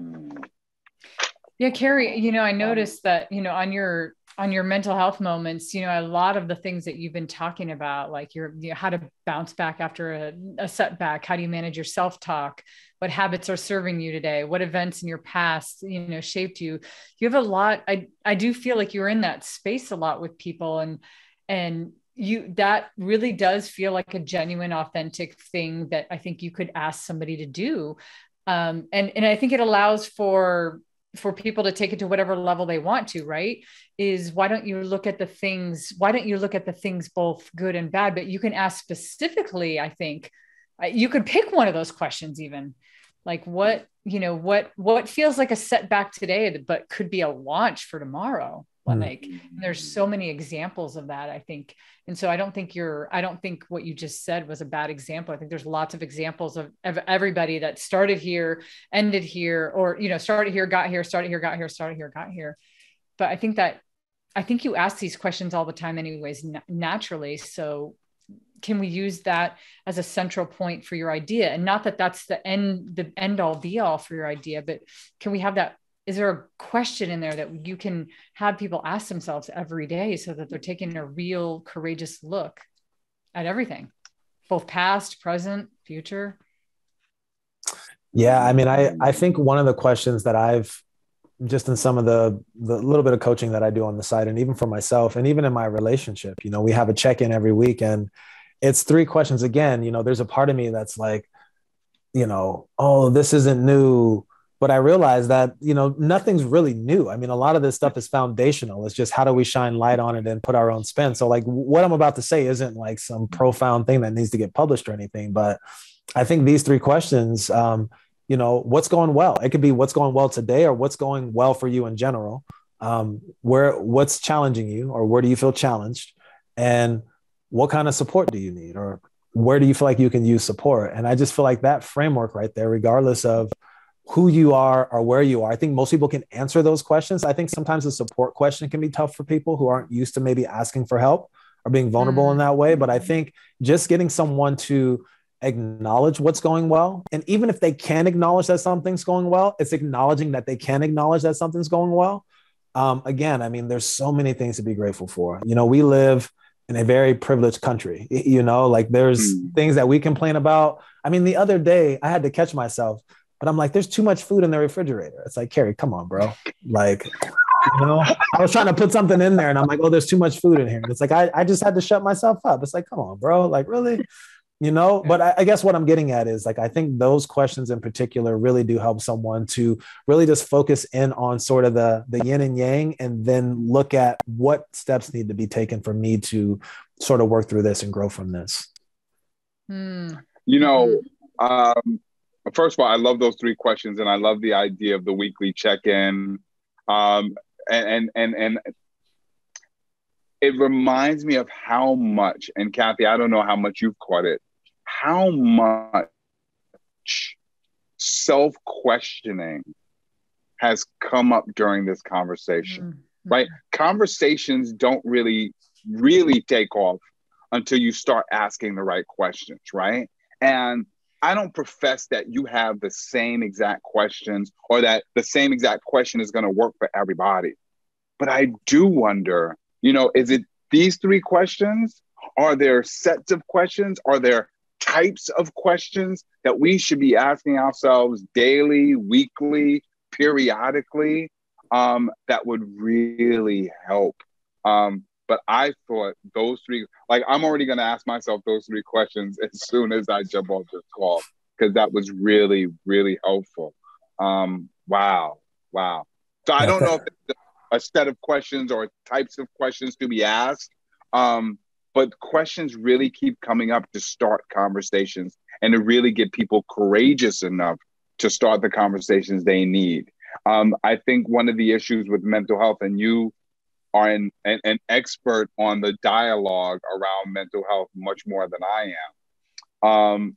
Yeah, Kary, I noticed that, on your mental health moments, a lot of the things that you've been talking about, like how to bounce back after a setback, how do you manage your self-talk, what habits are serving you today, what events in your past, shaped you. You have a lot. I do feel like you're in that space a lot with people, and that really does feel like a genuine, authentic thing that I think you could ask somebody to do. And I think it allows for people to take it to whatever level they want to, right? Why don't you look at the things both good and bad, but you can ask specifically, I think you could pick one of those questions, even like what feels like a setback today, but could be a launch for tomorrow. Like, there's so many examples of that, I think. And so I don't think what you just said was a bad example. I think there's lots of examples of everybody that started here, ended here, or, started here, got here, started here, got here, started here, got here. But I think you ask these questions all the time anyways, naturally. So can we use that as a central point for your idea? And not that that's the end all be all for your idea, but can we have that? Is there a question in there that you can have people ask themselves every day so that they're taking a real courageous look at everything, both past, present, future? Yeah. I mean, I think one of the questions that I've just in some of the little bit of coaching that I do on the side, and even for myself, and even in my relationship, we have a check-in every week, and it's 3 questions. Again, there's a part of me that's like, oh, this isn't new. But I realized that, nothing's really new. I mean, a lot of this stuff is foundational. It's just how do we shine light on it and put our own spin? So like what I'm about to say isn't like some profound thing that needs to get published or anything. But I think these 3 questions, what's going well? It could be what's going well today, or what's going well for you in general. What's challenging you, or where do you feel challenged? And what kind of support do you need? Or where do you feel like you can use support? And I just feel like that framework right there, regardless of who you are or where you are, I think most people can answer those questions. I think sometimes the support question can be tough for people who aren't used to maybe asking for help or being vulnerable in that way. But I think just getting someone to acknowledge what's going well, and even if they can acknowledge that something's going well, it's acknowledging that they can acknowledge that something's going well. Again, I mean, there's so many things to be grateful for. We live in a very privileged country, like there's things that we complain about. I mean, the other day I had to catch myself. But I'm like, there's too much food in the refrigerator. It's like, Kary, come on, bro. Like, I was trying to put something in there and I'm like, oh, there's too much food in here. And it's like, I just had to shut myself up. It's like, come on, bro. Like, really? But I guess what I'm getting at is like, I think those questions in particular really do help someone to really just focus in on sort of the yin and yang, and then look at what steps need to be taken for me to sort of work through this and grow from this. First of all, I love those 3 questions, and I love the idea of the weekly check-in. And it reminds me of how much, and Cathey, I don't know how much you've caught it, how much self-questioning has come up during this conversation, right? Conversations don't really take off until you start asking the right questions, right? And I don't profess that you have the same exact questions or that the same exact question is going to work for everybody. But I do wonder, is it these 3 questions? Are there sets of questions? Are there types of questions that we should be asking ourselves daily, weekly, periodically, that would really help? But I thought those 3, like, I'm already going to ask myself those 3 questions as soon as I jump off this call, because that was really, really helpful. Wow. So I don't know if it's a set of questions or types of questions to be asked, but questions really keep coming up to start conversations and to really get people courageous enough to start the conversations they need. I think one of the issues with mental health, and you are an expert on the dialogue around mental health much more than I am.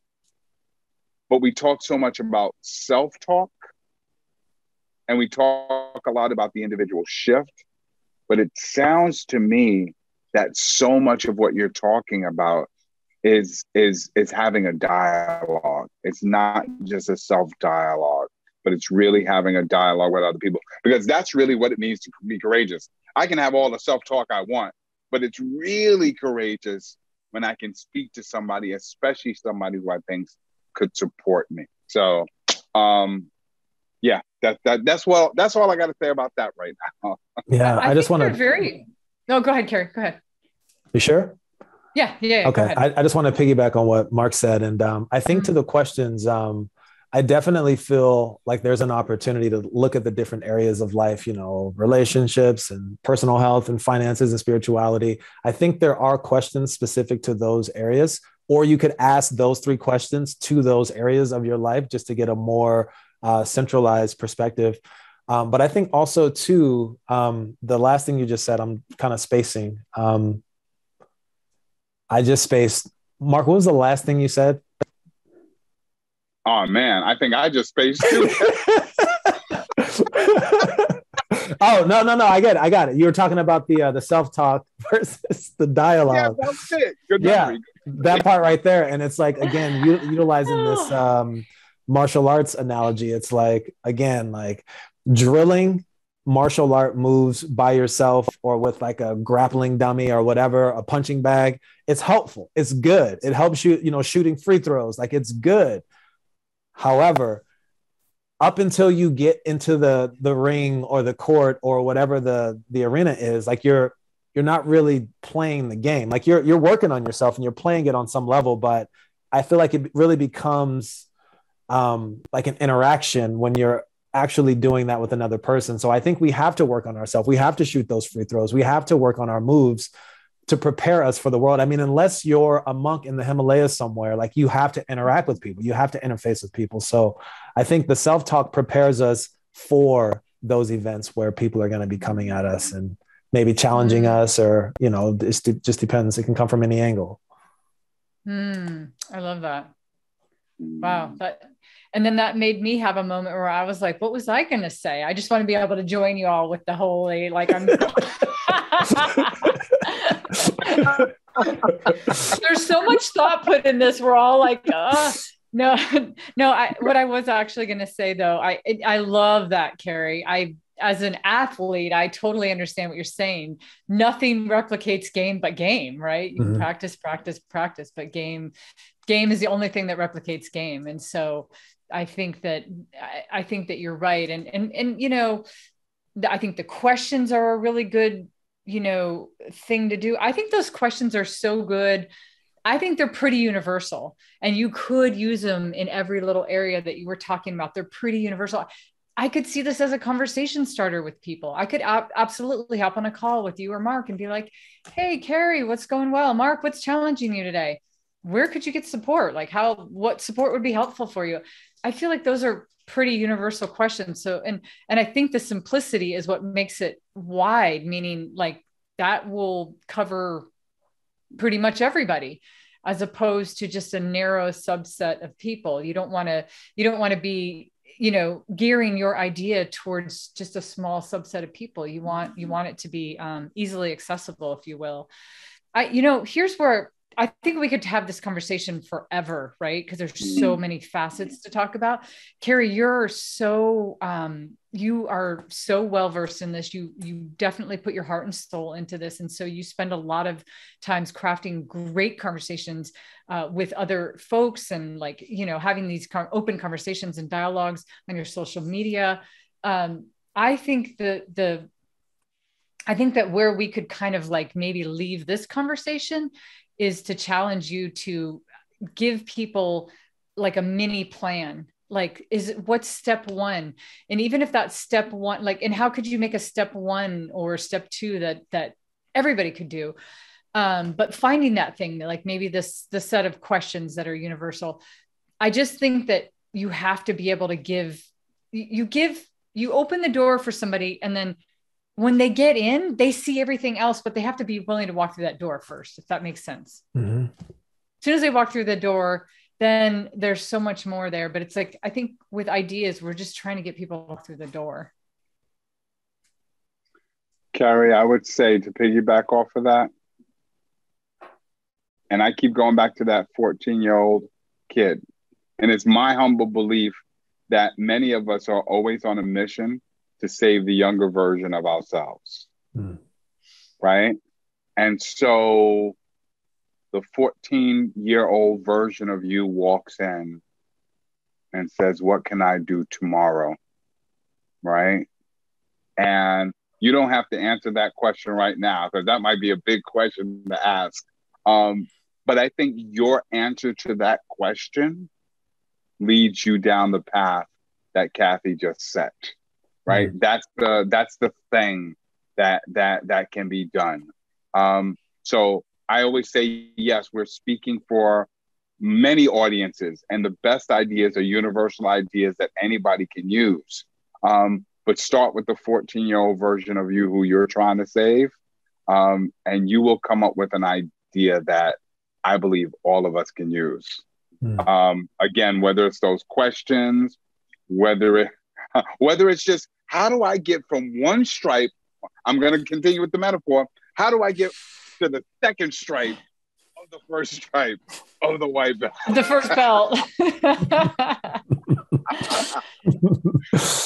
But we talk so much about self-talk, and we talk a lot about the individual shift, but it sounds to me that so much of what you're talking about is having a dialogue. It's not just a self-dialogue, but it's really having a dialogue with other people, because that's really what it means to be courageous. I can have all the self-talk I want, but it's really courageous when I can speak to somebody, especially somebody who I think could support me. So, that's all I got to say about that right now. Yeah, I just want to. No, go ahead, Kary. Go ahead. You sure? Yeah. Okay. I just want to piggyback on what Marc said. And I think to the questions, I definitely feel like there's an opportunity to look at the different areas of life, relationships and personal health and finances and spirituality. I think there are questions specific to those areas, or you could ask those 3 questions to those areas of your life just to get a more centralized perspective. But I think also too, the last thing you just said, I'm kind of spacing. I just spaced. Marc, what was the last thing you said? Oh man, I think I just spaced too. Oh, no. I got it. You were talking about the self-talk versus the dialogue. Yeah, that's it. Good memory. That part right there. And it's like, again, utilizing this martial arts analogy. It's like, again, like drilling martial art moves by yourself or with like a grappling dummy or whatever, a punching bag. It's helpful. It's good. It helps you, shooting free throws. Like, it's good. However, up until you get into the ring or the court or whatever the arena is, like you're not really playing the game. Like you're working on yourself and you're playing it on some level, but I feel like it really becomes like an interaction when you're actually doing that with another person. So I think we have to work on ourselves. We have to shoot those free throws. We have to work on our moves to prepare us for the world. I mean, unless you're a monk in the Himalayas somewhere, like you have to interact with people. You have to interface with people. So I think the self-talk prepares us for those events where people are going to be coming at us and maybe challenging us, or, it just depends. It can come from any angle. I love that. Wow. And then that made me have a moment where I was like, what was I going to say? I just want to be able to join you all with the whole, like, I'm there's so much thought put in this. We're all like, no. What I was actually going to say though, I love that, Kary. As an athlete, I totally understand what you're saying. Nothing replicates game but game, right? You can practice, but game is the only thing that replicates game. And so I think that you're right. And I think the questions are a really good, thing to do. I think those questions are so good I think they're pretty universal, and you could use them in every little area that you were talking about. They're pretty universal. I could see this as a conversation starter with people. I could absolutely hop on a call with you or Marc and be like, hey, Kary, what's going well? Marc, what's challenging you today? Where could you get support? Like what support would be helpful for you? I feel like those are pretty universal questions. So, and I think the simplicity is what makes it wide, meaning like that will cover pretty much everybody, as opposed to just a narrow subset of people. You don't want to be, gearing your idea towards just a small subset of people. You want it to be easily accessible, if you will. Here's where I think we could have this conversation forever, right? Because there's so many facets to talk about. Kary, you are so well-versed in this. You definitely put your heart and soul into this. And so you spend a lot of times crafting great conversations with other folks and having these open conversations and dialogues on your social media. I think that where we could kind of maybe leave this conversation is to challenge you to give people a mini plan. What's step one? And even if that's step one, and how could you make a step one or step two that everybody could do? But finding that thing, maybe the set of questions that are universal. I just think that you have to be able to you open the door for somebody, and then when they get in, they see everything else, but they have to be willing to walk through that door first, if that makes sense. Mm-hmm. As soon as they walk through the door, then there's so much more there. But it's I think with ideas, we're just trying to get people through the door. Kary, I would say, to piggyback off of that, and I keep going back to that 14-year-old kid, and it's my humble belief that many of us are always on a mission to save the younger version of ourselves. Right? And so the 14-year-old version of you walks in and says, what can I do tomorrow? Right? And you don't have to answer that question right now, because that might be a big question to ask. But I think your answer to that question leads you down the path that Cathey just set. Right? That's the thing that can be done. So I always say, yes, we're speaking for many audiences, and the best ideas are universal ideas that anybody can use. But start with the 14-year-old version of you who you're trying to save, and you will come up with an idea that I believe all of us can use. Again, whether it's those questions, whether it's just, how do I get from one stripe? I'm going to continue with the metaphor. How do I get to the second stripe of the first stripe of the white belt? The first belt.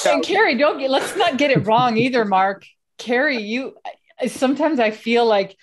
And Kary, let's not get it wrong either, Marc. Kary, sometimes I feel like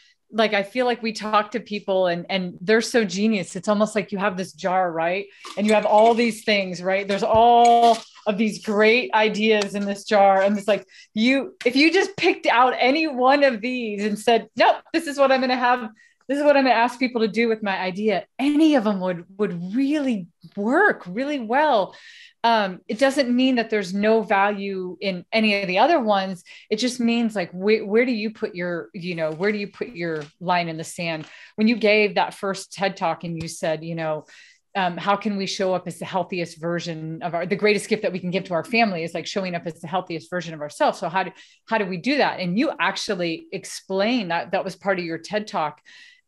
we talk to people and they're so genius. It's almost like you have this jar, right? And you have all these things, right? There's all of these great ideas in this jar. And it's if you just picked out any one of these and said, nope, this is what I'm going to have. This is what I'm going to ask people to do with my idea. Any of them would really work really well. It doesn't mean that there's no value in any of the other ones. It just means where do you put your line in the sand? When you gave that first TED talk and you said, how can we show up as the healthiest version of the greatest gift that we can give to our family is showing up as the healthiest version of ourselves. So how do we do that? And you actually explained that was part of your TED talk.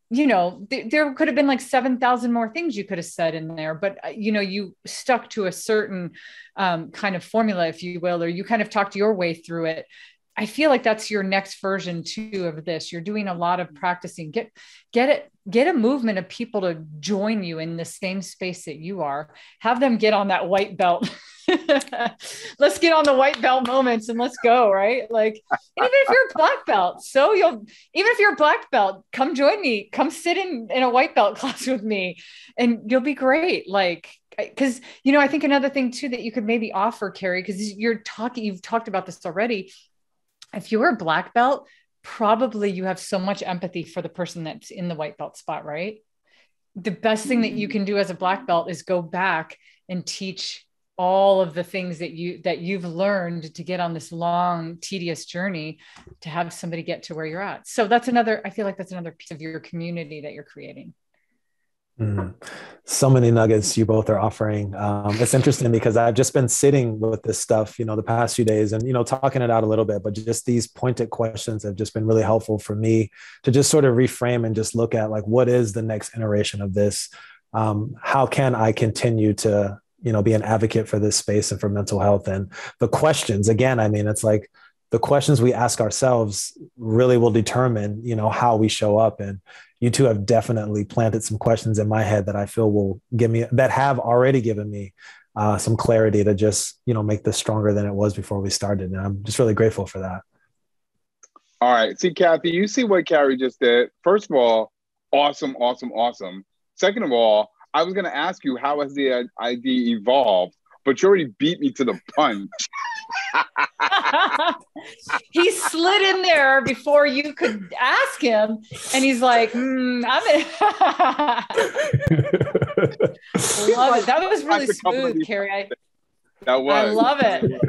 There could have been 7,000 more things you could have said in there, but you stuck to a certain kind of formula, if you will, or you kind of talked your way through it. I feel like that's your next version too of this. You're doing a lot of practicing. Get a movement of people to join you in the same space that you are. Have them get on that white belt. Let's get on the white belt moments and let's go, right? Even if you're a black belt, even if you're a black belt, come join me, come sit in a white belt class with me and you'll be great. Because, I think another thing too, that you could maybe offer, Kary, because you've talked about this already. If you're a black belt, probably you have so much empathy for the person that's in the white belt spot, right? the best thing that you can do as a black belt is go back and teach all of the things that you've learned to get on this long, tedious journey to have somebody get to where you're at. So I feel like that's another piece of your community that you're creating. So many nuggets you both are offering. It's interesting because I've just been sitting with this stuff, the past few days and, talking it out a little bit, but just these pointed questions have just been really helpful for me to just sort of reframe and just look at like, what is the next iteration of this? How can I continue to, be an advocate for this space and for mental health? And the questions, again, I mean, it's like the questions we ask ourselves really will determine, how we show up. And you two have definitely planted some questions in my head that I feel will have already given me some clarity to just, make this stronger than it was before we started. And I'm just really grateful for that. All right. See, Cathey, you see what Kary just did. First of all, awesome, awesome, awesome. Second of all, I was going to ask you, how has the idea evolved? But you already beat me to the punch. He slid in there before you could ask him. And he's like, I'm in. Love it. That was really smooth, Kary. That was. I love it.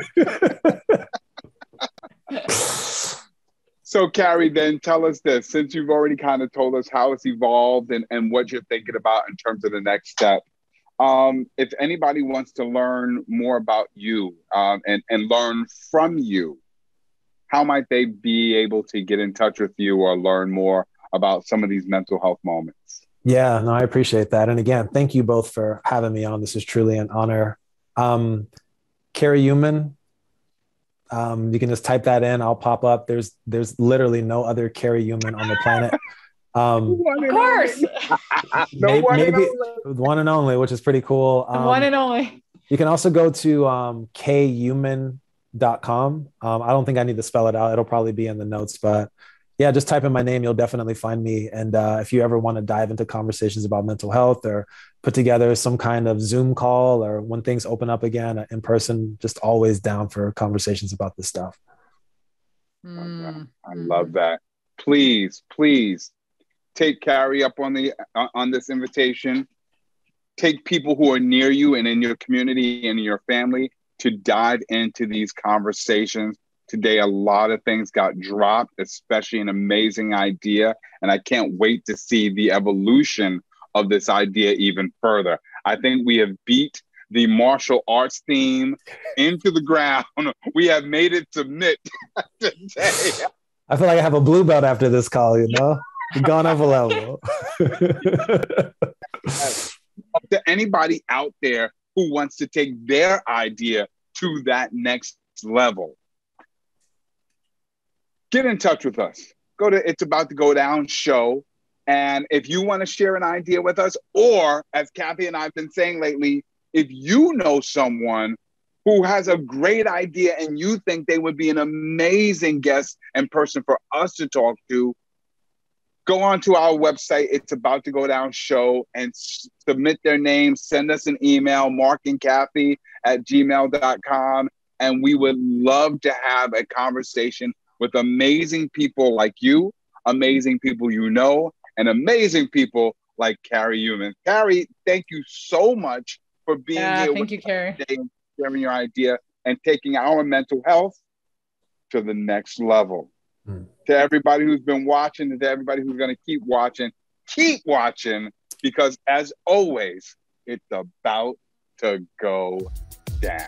So, Kary, then tell us this, since you've already kind of told us how it's evolved and what you're thinking about in terms of the next step. If anybody wants to learn more about you and learn from you, how might they be able to get in touch with you or learn more about some of these mental health moments? Yeah, no, I appreciate that. And again, thank you both for having me on. This is truly an honor. Kary Youman, you can just type that in. I'll pop up. There's literally no other Kary Youman on the planet. Of course. Maybe one and only, which is pretty cool. One and only. You can also go to kyouman.com. I don't think I need to spell it out. It'll probably be in the notes, but yeah, just type in my name. You'll definitely find me. And if you ever want to dive into conversations about mental health or put together some kind of Zoom call or when things open up again in person, just always down for conversations about this stuff. I love that. Please, please. Take Kary up on this invitation. Take people who are near you and in your community and in your family to dive into these conversations. Today, a lot of things got dropped, especially an amazing idea. And I can't wait to see the evolution of this idea even further. I think we have beat the martial arts theme into the ground. We have made it submit today. I feel like I have a blue belt after this call, You've gone up a level. To anybody out there who wants to take their idea to that next level, get in touch with us. Go to It's About to Go Down show. And if you want to share an idea with us, or as Cathey and I have been saying lately, if you know someone who has a great idea and you think they would be an amazing guest and person for us to talk to, go on to our website, It's About to Go Down show, and submit their name. Send us an email, marcandcathey@gmail.com. And we would love to have a conversation with amazing people like you, amazing people and amazing people like Kary Youman. Kary, thank you so much for being here thank you, Kary. Today and sharing your idea and taking our mental health to the next level. To everybody who's been watching, and to everybody who's going to keep watching, because as always, it's about to go down.